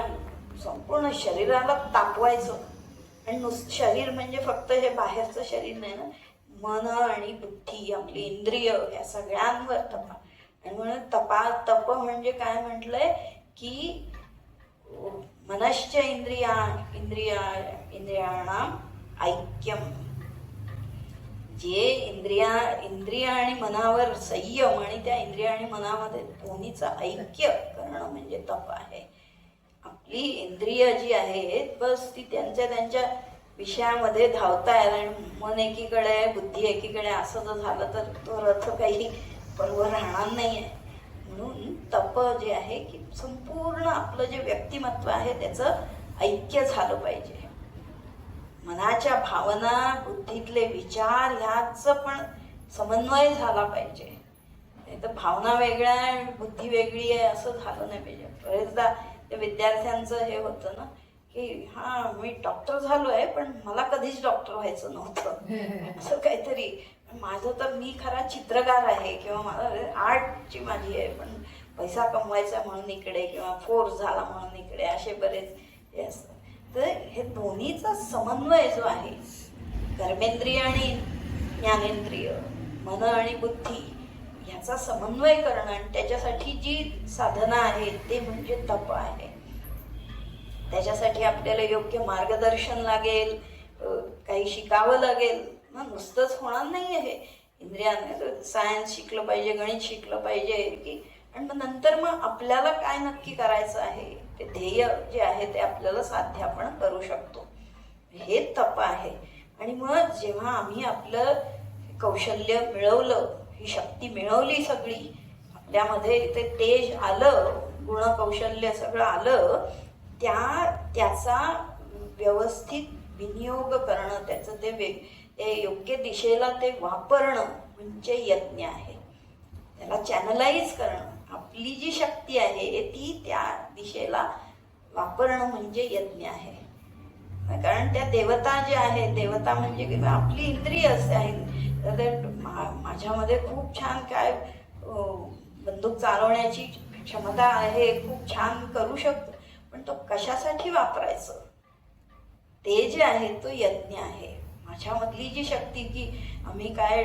संपूर्ण शरीराला तापवायचं. आणि शरीर म्हणजे फक्त हे बाहेरचं शरीर नाही ना, मन आणि बुद्धी, आपली इंद्रिय, या सगळ्यांवर तपा. आणि म्हणून तप म्हणजे काय म्हटलंय की मनश्च इंद्रियाणाम ऐक्यम. जे इंद्रिय आणि मनावर संयम आणि त्या इंद्रिय आणि मनामध्ये दोन्हीचं ऐक्य करणं म्हणजे तप आहे. आपली इंद्रिय जी आहेत बस ती त्यांच्या विषयामध्ये धावतायत आणि मन एकीकडे बुद्धी एकीकडे असं जर झालं तर तो रथ काही बरोबर राहणार नाही आहे. म्हणून तप जे आहे की संपूर्ण आपलं जे व्यक्तिमत्व आहे त्याचं ऐक्य झालं पाहिजे. मनाच्या भावना, बुद्धीतले विचार ह्याचं पण समन्वय झाला पाहिजे. नाही तर भावना वेगळ्या आहे बुद्धी वेगळी आहे असं झालं नाही पाहिजे. बरेचदा ते विद्यार्थ्यांचं हे होतं ना की हा मी डॉक्टर झालो आहे पण मला कधीच डॉक्टर व्हायचं नव्हतं असं काहीतरी. माझं तर मी खरा चित्रकार आहे किंवा मला आर्टची माझी आहे, पण पैसा कमवायचा म्हणून इकडे किंवा फोर्स झाला म्हणून इकडे, असे बरेच हे असतं. तर हे दोन्हीचा समन्वय जो आहे, कर्मेंद्रिय आणि ज्ञानेंद्रिय, मन आणि बुद्धी, ह्याचा समन्वय करणं आणि त्याच्यासाठी जी साधना आहे ते म्हणजे तप आहे. त्याच्यासाठी आपल्याला योग्य मार्गदर्शन लागेल, काही शिकावं लागेल ना, नुसतंच होणार नाही आहे. इंद्रियाने सायन्स शिकलं पाहिजे, गणित शिकलं पाहिजे की, आणि मग नंतर मग आपल्याला काय नक्की करायचं आहे ते ध्येय जे आहे ते आपल्याला साध्य आपण करू शकतो, हे तप आहे. आणि मग जेव्हा आम्ही आपलं कौशल्य मिळवलं, ही शक्ती मिळवली सगळी आपल्यामध्ये, ते तेज आलं, गुण कौशल्य सगळं आलं, त्याचा व्यवस्थित विनियोग करणं, त्याचं ते योग्य दिशेला ते वापरणं म्हणजे यज्ञ आहे. त्याला चॅनलाइज करणं, आपली जी शक्ती आहे ती त्या दिशेला वापरणं म्हणजे यज्ञ आहे. कारण त्या देवता ज्या आहेत, देवता म्हणजे किंवा आपली इंद्रिय असे आहेत, तर माझ्यामध्ये खूप छान काय बंदूक चालवण्याची क्षमता आहे, खूप छान करू शकतो, पण तो कशासाठी वापरायचं ते जे आहे तो यज्ञ आहे. माझ्यामधली जी शक्ती की आम्ही काय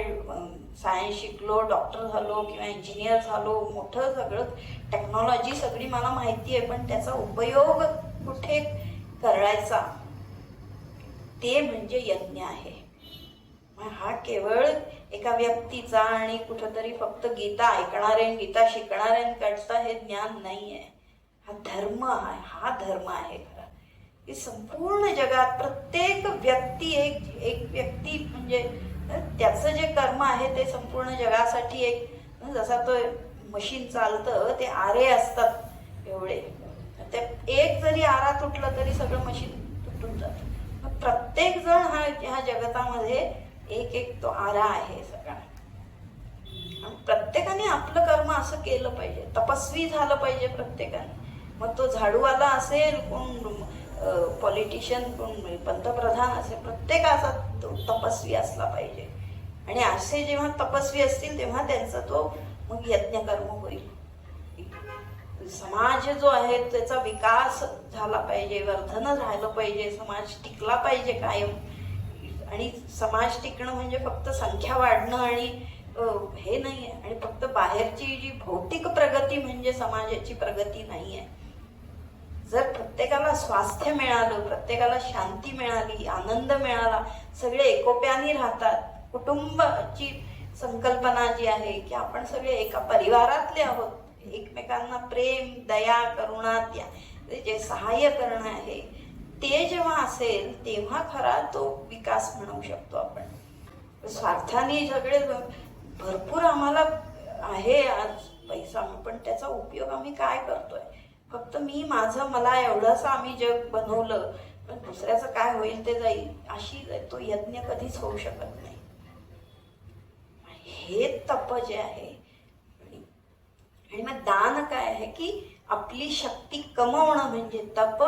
सायन्स शिकलो, डॉक्टर झालो किंवा इंजिनियर झालो, मोठं सगळं टेक्नॉलॉजी सगळी मला माहिती आहे, पण त्याचा उपयोग कुठे करायचा ते म्हणजे यज्ञ आहे. हा केवळ एका व्यक्तीचा आणि कुठंतरी फक्त गीता ऐकणारे गीता शिकणाऱ्यांकडचा हे ज्ञान नाही आहे. हा धर्म आहे, हा धर्म आहे खरा. की संपूर्ण जगात प्रत्येक व्यक्ती एक व्यक्ती म्हणजे त्याचं जे कर्म आहे ते संपूर्ण जगासाठी एक, जसा तो मशीन चालतं ते आरे असतात एवढे, ते एक जरी आरा तुटला तरी सगळं मशीन तुटून जातं. मग प्रत्येक जण ह्या जगतामध्ये एक तो आरा आहे सगळा. प्रत्येकाने आपलं कर्म असं केलं पाहिजे, तपस्वी झालं पाहिजे प्रत्येकाने. मग तो झाडूवाला असेल, कोण पॉलिटिशियन कोण पंतप्रधान असे प्रत्येकाचा तो तपस्वी असला पाहिजे. आणि असे जेव्हा तपस्वी असतील तेव्हा त्यांचा तो मग यज्ञकर्म होईल. समाज जो आहे त्याचा विकास झाला पाहिजे, वर्धन राहिलं पाहिजे, समाज टिकला पाहिजे कायम. आणि समाज टिकणं म्हणजे फक्त संख्या वाढणं आणि हे नाही आहे. आणि फक्त बाहेरची जी भौतिक प्रगती म्हणजे समाजाची प्रगती नाही आहे. जर प्रत्येकाला स्वास्थ्य मिळालं, प्रत्येकाला शांती मिळाली, आनंद मिळाला, सगळे एकोप्याने राहतात, कुटुंबाची संकल्पना जी आहे की आपण सगळे एका परिवारातले आहोत, एकमेकांना प्रेम, दया, करुणा, जे सहाय्य करणं आहे ते जेव्हा असेल तेव्हा खरा तो विकास म्हणू शकतो आपण. स्वार्थाने सगळे भरपूर आम्हाला आहे आज पैसा, पण त्याचा उपयोग आम्ही काय करतोय? फक्त मी माझं मला एवढंच आम्ही जग बनवलं, पण दुसऱ्याचं काय होईल ते जाईल अशी तो यज्ञ कधीच होऊ शकत नाही. हे तप जे आहे. आणि मग दान काय आहे की आपली शक्ती कमवणं म्हणजे तप,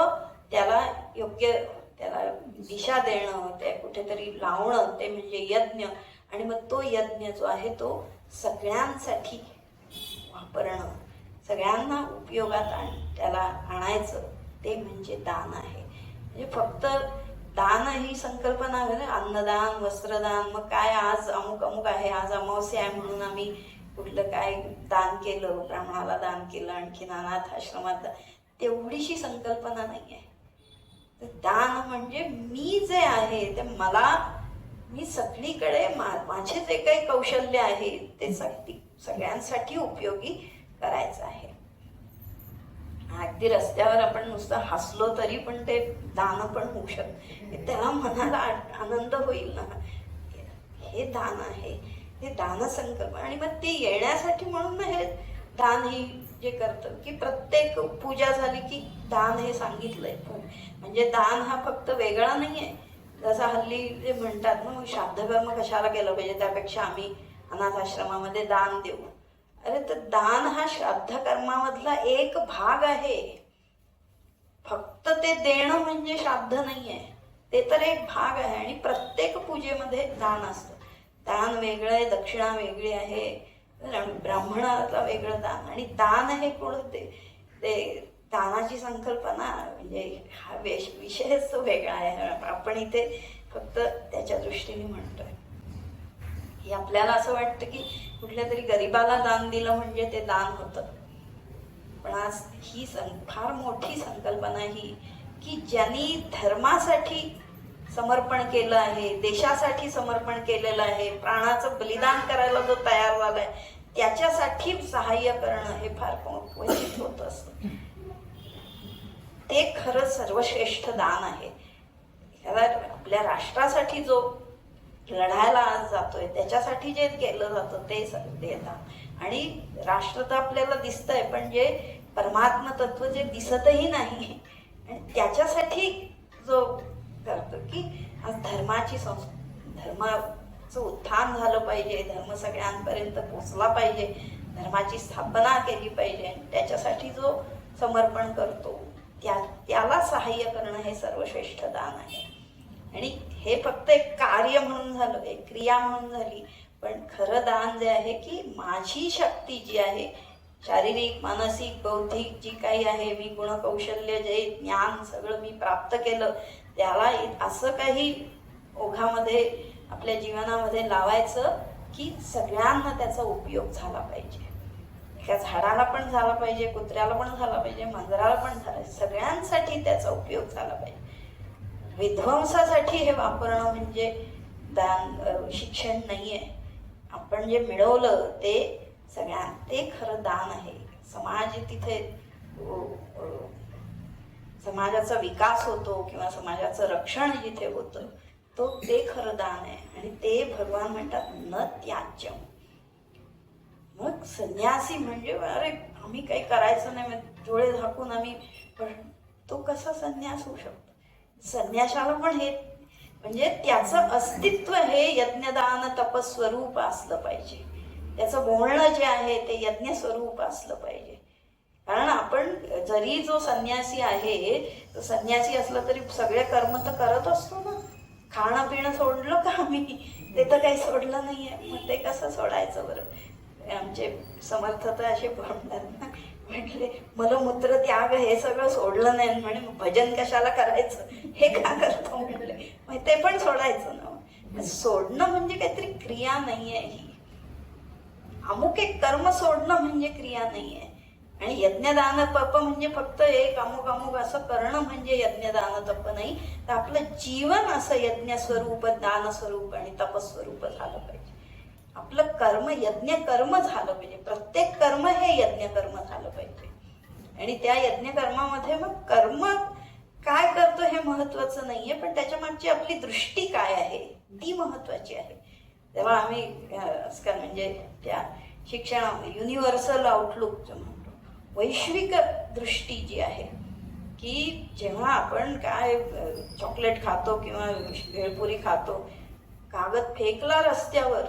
त्याला योग्य त्याला दिशा देणं, ते कुठेतरी लावणं, ते म्हणजे यज्ञ. आणि मग तो यज्ञ जो आहे तो सगळ्यांसाठी वापरणं, सगळ्यांना उपयोगात त्याला आणायचं, ते म्हणजे दान आहे. म्हणजे फक्त दान ही संकल्पना आहे, अन्नदान, वस्त्रदान, मग काय आज अमुक अमुक आहे, आज अमावस्या आहे म्हणून आम्ही कुठलं काय दान केलं, ब्राह्मणाला दान केलं, आणखीन अनाथ आश्रमात, तेवढीशी संकल्पना नाही आहे. तर दान म्हणजे मी जे आहे ते मला, मी सगळीकडे माझे जे काही कौशल्य आहे ते सगळ्यांसाठी उपयोगी करायचं आहे. अगदी रस्त्यावर आपण नुसतं हसलो तरी पण ते दान पण होऊ शकतं, त्याला मनाला आनंद होईल ना, हे दान आहे, हे दान संकल्प. आणि मग ते येण्यासाठी म्हणून हे दान ही जे करतं की प्रत्येक पूजा झाली की दान हे सांगितलंय. म्हणजे दान हा फक्त वेगळा नाही आहे, जसं हल्ली जे म्हणतात ना मग श्राद्धकर्म कशाला केलं पाहिजे, त्यापेक्षा आम्ही अनाथ आश्रमामध्ये दान देऊ. अरे तर दान हा श्राद्ध कर्मामधला एक भाग आहे, फक्त ते देणं म्हणजे श्राद्ध नाही आहे, ते तर एक भाग आहे. आणि प्रत्येक पूजेमध्ये दान असतं. दान वेगळं आहे, दक्षिणा वेगळी आहे, ब्राह्मणाला वेगळं दान. आणि दान हे कोणते, ते दानाची संकल्पना म्हणजे हा विषयच तो वेगळा आहे. आपण इथे फक्त त्याच्या दृष्टीने म्हणतोय की आपल्याला असं वाटतं की कुठल्या तरी गरिबाला दान दिलं म्हणजे ते दान होतं. पण आज ही फार मोठी संकल्पना ही की ज्यांनी धर्मासाठी समर्पण केलं आहे, देशासाठी समर्पण केलेलं आहे, प्राणाचं बलिदान करायला जो तयार झालाय त्याच्यासाठी सहाय्य करणं हे फार क्वचित होत असतं. ते खरं सर्वश्रेष्ठ दान आहे. ह्याला आपल्या राष्ट्रासाठी जो लढायला आज जातोय त्याच्यासाठी जे केलं जातं ते दान. आणि राष्ट्र तर आपल्याला दिसतंय, पण जे परमात्मा तत्व जे दिसतही नाही आणि त्याच्यासाठी जो करतो की आज धर्माचं उत्थान झालं पाहिजे, धर्म सगळ्यांपर्यंत पोचला पाहिजे, धर्माची स्थापना केली पाहिजे, आणि त्याच्यासाठी जो समर्पण करतो त्याला सहाय्य करणं हे सर्वश्रेष्ठ दान आहे. आणि हे फक्त एक कार्य म्हणून झालं, एक क्रिया म्हणून झाली, पण खरं दान जे आहे की माझी शक्ती जी आहे, शारीरिक, मानसिक, बौद्धिक जी काही आहे, मी गुणकौशल्य जे ज्ञान सगळं मी प्राप्त केलं, त्याला असं काही ओघामध्ये आपल्या जीवनामध्ये लावायचं की सगळ्यांना त्याचा उपयोग झाला पाहिजे. एका झाडाला पण झाला पाहिजे, कुत्र्याला पण झाला पाहिजे, मांजराला पण झाला, सगळ्यांसाठी त्याचा उपयोग झाला पाहिजे. विध्वंसासाठी हे वापरणं म्हणजे दान, शिक्षण नाहीये. आपण जे मिळवलं ते ते खरं दान आहे. समाज तिथे समाजाचा विकास होतो किंवा समाजाचं रक्षण जिथे होतं ते खरं दान आहे. आणि ते भगवान म्हणतात न त्याज्यम. मग संन्यासी म्हणजे अरे आम्ही काही करायचं नाही, डोळे झाकून आम्ही, तो कसा संन्यास होऊ शकतो? संन्यासाला पण हे म्हणजे त्याचं अस्तित्व हे यज्ञदान तपस्वरूप असलं पाहिजे, त्याचं बोलणं जे आहे ते यज्ञ स्वरूप असलं पाहिजे. कारण आपण जरी जो संन्यासी आहे तो संन्यासी असला तरी सगळे कर्म तर करत असतो ना. खाणं पिणं सोडलं का आम्ही? ते तर काही सोडलं नाहीये. मग ते कसं सोडायचं बरं? आमचे समर्थ तर असे म्हणतात ना, म्हटले मलमूत्र त्याग हे सगळं सोडलं नाही म्हणे, मग भजन कशाला करायचं, हे का करतो म्हटले. मग ते पण सोडायचं ना. सोडणं म्हणजे काहीतरी क्रिया नाहीये ही. अमुक एक कर्म सोडणं म्हणजे क्रिया नाहीये. आणि यज्ञदान तप म्हणजे फक्त एक अमुक अमुक असं करणं म्हणजे यज्ञदान तप नाही. तर आपलं जीवन असं यज्ञ स्वरूप, दान स्वरूप आणि तपस्वरूप झालं पाहिजे. आपलं कर्म यज्ञ कर्म झालं पाहिजे. प्रत्येक कर्म हे यज्ञ कर्म झालं पाहिजे. आणि त्या यज्ञ कर्मामध्ये मग कर्म काय करतो हे महत्वाचं नाहीये, पण त्याच्या मागची आपली दृष्टी काय आहे ती महत्वाची आहे. तेव्हा आम्ही आजकाल म्हणजे त्या शिक्षण युनिव्हर्सल आउटलुक म्हणतो, वैश्विक दृष्टी जी आहे, की जेव्हा आपण काय चॉकलेट खातो किंवा भेळपुरी खातो, कागद फेकला रस्त्यावर,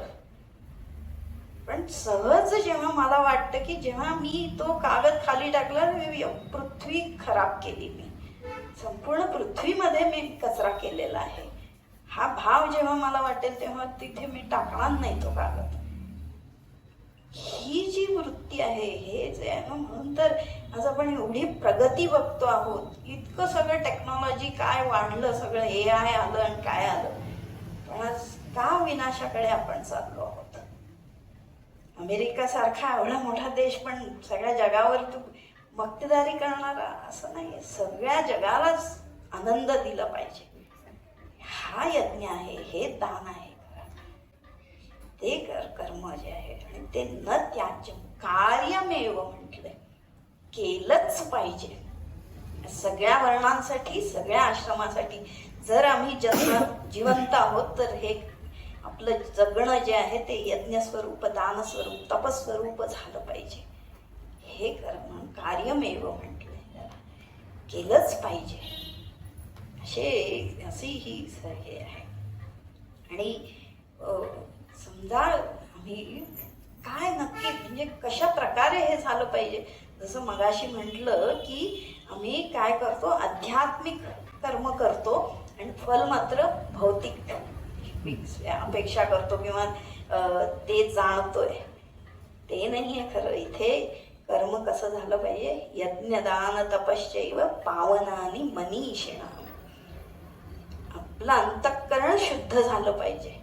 पण सहज जेव्हा मला वाटतं की जेव्हा मी तो कागद खाली टाकला, पृथ्वी खराब केली, मी संपूर्ण पृथ्वीमध्ये मी कचरा केलेला आहे, हा भाव जेव्हा मला वाटेल तेव्हा तिथे मी टाकणार नाही तो कागद. ही जी वृत्ती आहे, हे जे आहे ना, म्हणून तर आज आपण एवढी प्रगती बघतो आहोत. इतकं सगळं टेक्नॉलॉजी काय वाढलं, सगळं AI आलं आणि काय आलं, पण आज का विनाशाकडे आपण चाललो आहोत. अमेरिका सारखा एवढा मोठा देश पण सगळ्या जगावर तू मक्तेदारी करणारा असं नाही. सगळ्या जगालाच आनंद दिला पाहिजे, हा यज्ञ आहे, हे दान आहे. ते कर्म जे आहे आणि ते न त्याज्य कार्यमेव म्हटलंय, केलंच पाहिजे. सगळ्या वर्णांसाठी, सगळ्या आश्रमासाठी. जर आम्ही जिवंत आहोत तर हे आपलं जगणं जे आहे ते यज्ञ स्वरूप, दान स्वरूप, तपस्वरूप झालं पाहिजे. हे कर्म कार्यमेव म्हटलंय, केलंच पाहिजे अशी ही हे आहे. आणि समजा आम्ही काय नक्की म्हणजे कशा प्रकारे हे झालं पाहिजे. जसं मगाशी म्हटलं की आम्ही काय करतो, आध्यात्मिक कर्म करतो आणि फल मात्र भौतिक अपेक्षा करतो किंवा ते जाणतोय, ते नाही आहे खरं. इथे कर्म कसं झालं पाहिजे, यज्ञदान तपश्चैव पावनानि मनीषिण. आपलं अंतःकरण शुद्ध झालं पाहिजे.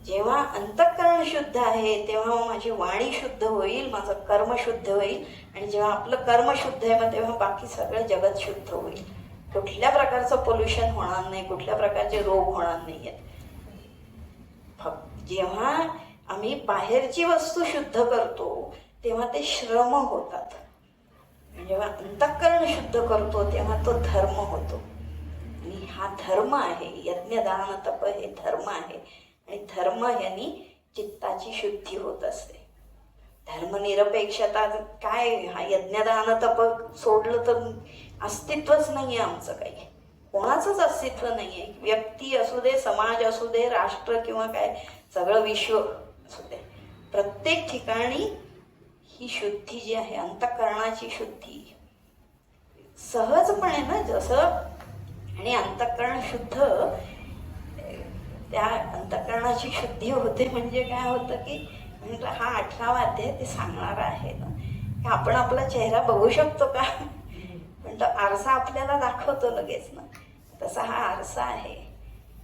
जेव्हा अंतःकरण शुद्ध आहे तेव्हा माझी वाणी शुद्ध होईल, माझं कर्म शुद्ध होईल. आणि जेव्हा आपलं कर्म शुद्ध आहे मग तेव्हा बाकी सगळं जगत शुद्ध होईल. कुठल्या प्रकारचं पोल्युशन होणार नाही, कुठल्या प्रकारचे रोग होणार नाही आहेत. फक्त जेव्हा आम्ही बाहेरची वस्तू शुद्ध करतो तेव्हा ते श्रम होतात. जेव्हा अंतःकरण शुद्ध करतो तेव्हा तो धर्म होतो. आणि हा धर्म आहे, यज्ञदान तप हे धर्म आहे. आणि धर्म यांनी चित्ताची शुद्धी होत असते. धर्मनिरपेक्षता काय, हा यज्ञदान तप सोडलं तर अस्तित्वच नाहीये आमचं, काही कोणाचंच अस्तित्व नाहीये. व्यक्ती असू दे, समाज असू दे, राष्ट्र किंवा काय सगळं विश्व असू दे, प्रत्येक ठिकाणी ही शुद्धी जी आहे, अंतःकरणाची शुद्धी सहजपणे ना, जसं आणि अंतःकरण शुद्ध, त्या अंतःकरणाची शुद्धी होते म्हणजे काय होतं की हा 18वा अध्याय ते सांगणार आहे ना, की आपण आपला चेहरा बघू शकतो का, पण तो आरसा आपल्याला दाखवतो लगेच ना, तसा हा आरसा आहे.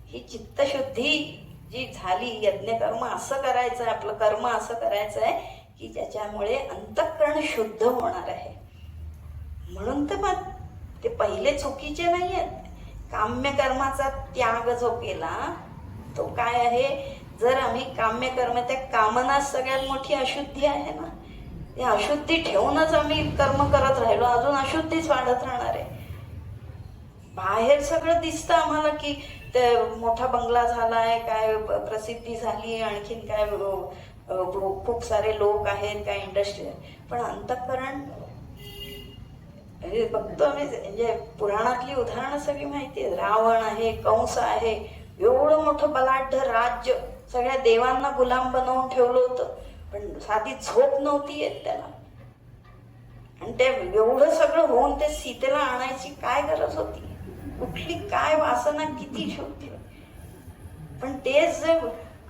ही चित्तशुद्धी जी झाली, यज्ञकर्म असं करायचं आहे, आपलं कर्म असं करायचं आहे की ज्याच्यामुळे अंतःकरण शुद्ध होणार आहे. म्हणून तर मग ते पहिले चुकीचे नाही आहेत. काम्य कर्माचा त्याग जो केला तो काय आहे, जर आम्ही काम्य कर्म, त्या कामना सगळ्यात मोठी अशुद्धी आहे ना, ते अशुद्धी ठेवूनच आम्ही कर्म करत राहिलो, अजून अशुद्धीच वाढत राहणार आहे. बाहेर सगळं दिसतं आम्हाला की ते मोठा बंगला झालाय, काय प्रसिद्धी झाली, आणखीन काय खूप सारे लोक आहेत, काय इंडस्ट्री आहे, पण अंतःकरण बघतो आम्ही. म्हणजे पुराणातली उदाहरणं सगळी माहिती आहे. रावण आहे, कंस आहे, एवढं मोठं बलाढ्य राज्य, सगळ्या देवांना गुलाम बनवून ठेवलं होतं, पण साधी झोप नव्हती येत त्याला. आणि ते एवढं सगळं होऊन ते सीतेला आणायची काय गरज होती? कुठली काय वासना किती शोधली. पण तेच जे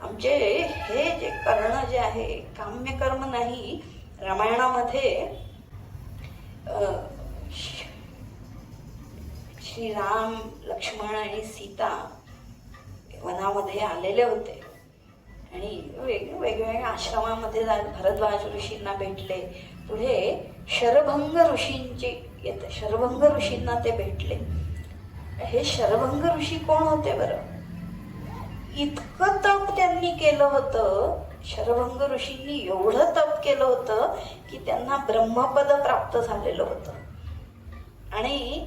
आमचे हे जे करणं जे आहे काम्य कर्म नाही. रामायणामध्ये श्रीराम, लक्ष्मण आणि सीता वनामध्ये आलेले होते आणि वेगवेगळ्या आश्रमामध्ये भरद्वाज ऋषींना भेटले. पुढे शरभंग शरभंग ऋषींना ते भेटले. हे शरभंग ऋषी कोण होते बरं? इतकं तप त्यांनी केलं होतं. शरभंग ऋषींनी एवढं तप केलं होतं की त्यांना ब्रह्मपद प्राप्त झालेलं होतं. आणि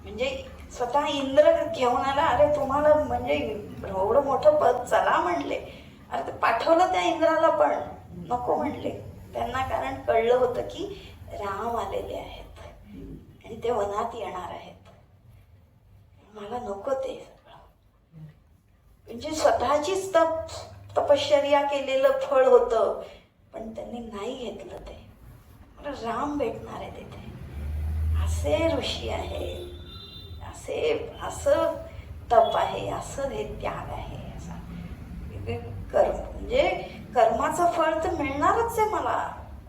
म्हणजे स्वतः इंद्र घेऊन आला. अरे तुम्हाला म्हणजे एवढं मोठं पद चला म्हणले. अरे ते पाठवलं त्या इंद्राला पण नको म्हणले त्यांना. कारण कळलं होतं की राम आलेले आहेत आणि ते वनात येणार आहेत. मला नको ते सगळं. म्हणजे स्वतःचीच तपश्चर्या केलेलं फळ होतं पण त्यांनी नाही घेतलं ते. मला राम भेटणार आहे तिथे. असे ऋषी आहेत, असं तप आहे, असं हे त्याग आहे. असा कर्म म्हणजे कर्माचं फळ तर मिळणारच आहे मला.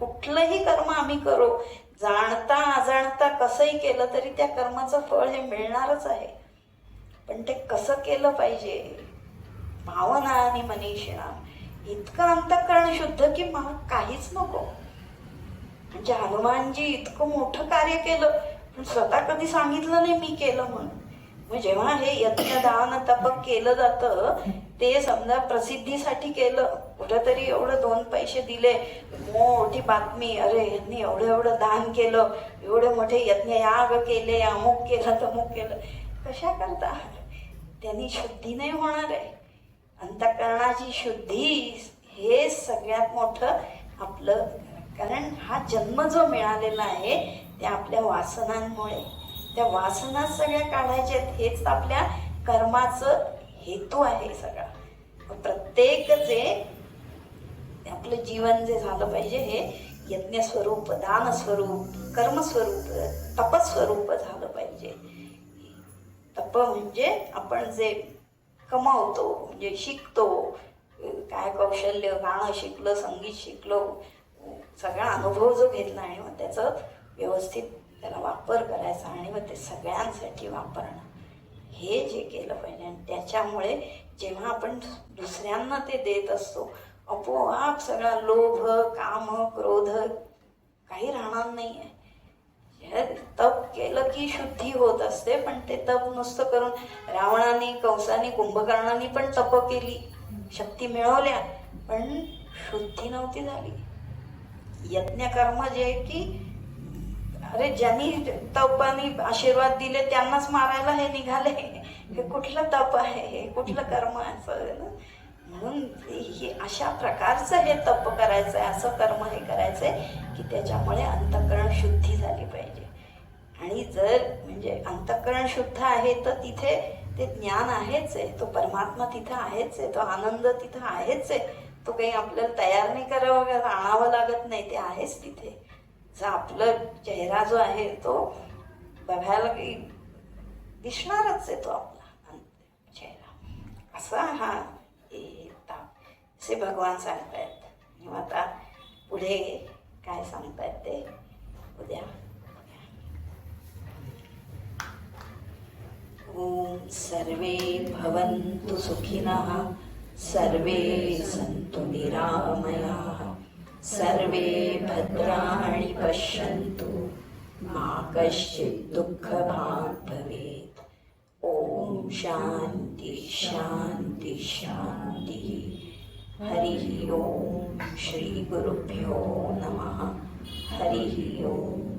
कुठलंही कर्म आम्ही करू, जाणता अजाणता कसंही केलं तरी त्या कर्माचं फळ हे मिळणारच आहे. पण ते कसं केलं पाहिजे? भावना आणि मनीषिणा इतकं अंतःकरण शुद्ध की मला काहीच नको. म्हणजे हनुमानजी इतकं मोठं कार्य केलं पण स्वतः कधी सांगितलं नाही मी केलं म्हणून. मग जेव्हा हे यज्ञ दान तप केलं जातं ते समजा प्रसिद्धीसाठी केलं, कुठंतरी एवढं 2 पैसे दिले, मोठी बातमी, अरे यांनी एवढं दान केलं, एवढे मोठे यज्ञ याग केले, अमुक केलं तमुक केलं. कशा करता? त्यांनी शुद्धी नाही होणार आहे. अंतःकरणाची शुद्धी हे सगळ्यात मोठं आपलं. कारण हा जन्म जो मिळालेला आहे ते आपल्या वासनांमुळे. त्या वासना सगळ्या काढायच्या आहेत. हेच आपल्या कर्माचं हेतू आहे सगळा. प्रत्येक जे आपलं जीवन जे झालं पाहिजे हे यज्ञस्वरूप, दानस्वरूप, कर्मस्वरूप, तपस्वरूप झालं पाहिजे. तप म्हणजे आपण जे कमावतो, म्हणजे शिकतो, काय कौशल्य, गाणं शिकलं, संगीत शिकलो, सगळा अनुभव जो घेतला आणि मग त्याचं व्यवस्थित त्याला वापर करायचा आणि मग ते सगळ्यांसाठी वापरणं, हे जे केलं पाहिजे. आणि त्याच्यामुळे जेव्हा आपण दुसऱ्यांना ते देत असतो आपोआप सगळा लोभ, काम, क्रोध काही राहणार नाही आहे. तप केलं की शुद्धी होत असते. पण ते तप नुसतं करून रावणाने, कंसाने, कुंभकर्णाने पण तप केली, शक्ती मिळवल्या, पण शुद्धी नव्हती झाली. यज्ञ कर्म जे की अरे ज्यांनी तपाने आशीर्वाद दिले त्यांनाच मारायला हे निघाले, हे कुठलं तप आहे, हे कुठलं कर्म आहे? म्हणून हे अशा प्रकारचं हे तप करायचं आहे, असं कर्म हे करायचं आहे की त्याच्यामुळे अंतःकरण शुद्धी झाली पाहिजे. आणि जर म्हणजे अंतःकरण शुद्ध आहे तर तिथे ते ज्ञान आहेच आहे, तो परमात्मा तिथं आहेच आहे, तो आनंद तिथं आहेच आहे. तो काही आपल्याला तयार नाही करावं, आणावं लागत नाही, ते आहेच तिथे. जर आपलं चेहरा जो आहे तो बघायला काही दिसणारच आहे, तो आपला चेहरा असा हा असे भगवान सांगतायत. आणि आता पुढे काय सांगतायत ते उद्या. ओम सर्वे भवन्तु सुखिनः, सर्वे सन्तु निरामयाः, सर्वे भद्राणि पश्यन्तु, मा कश्चित् दुःखभाग् भवेत्. ओम शांति शांति शांति. हरि ओम. श्री गुरुभ्यो नमः. हरि ओम.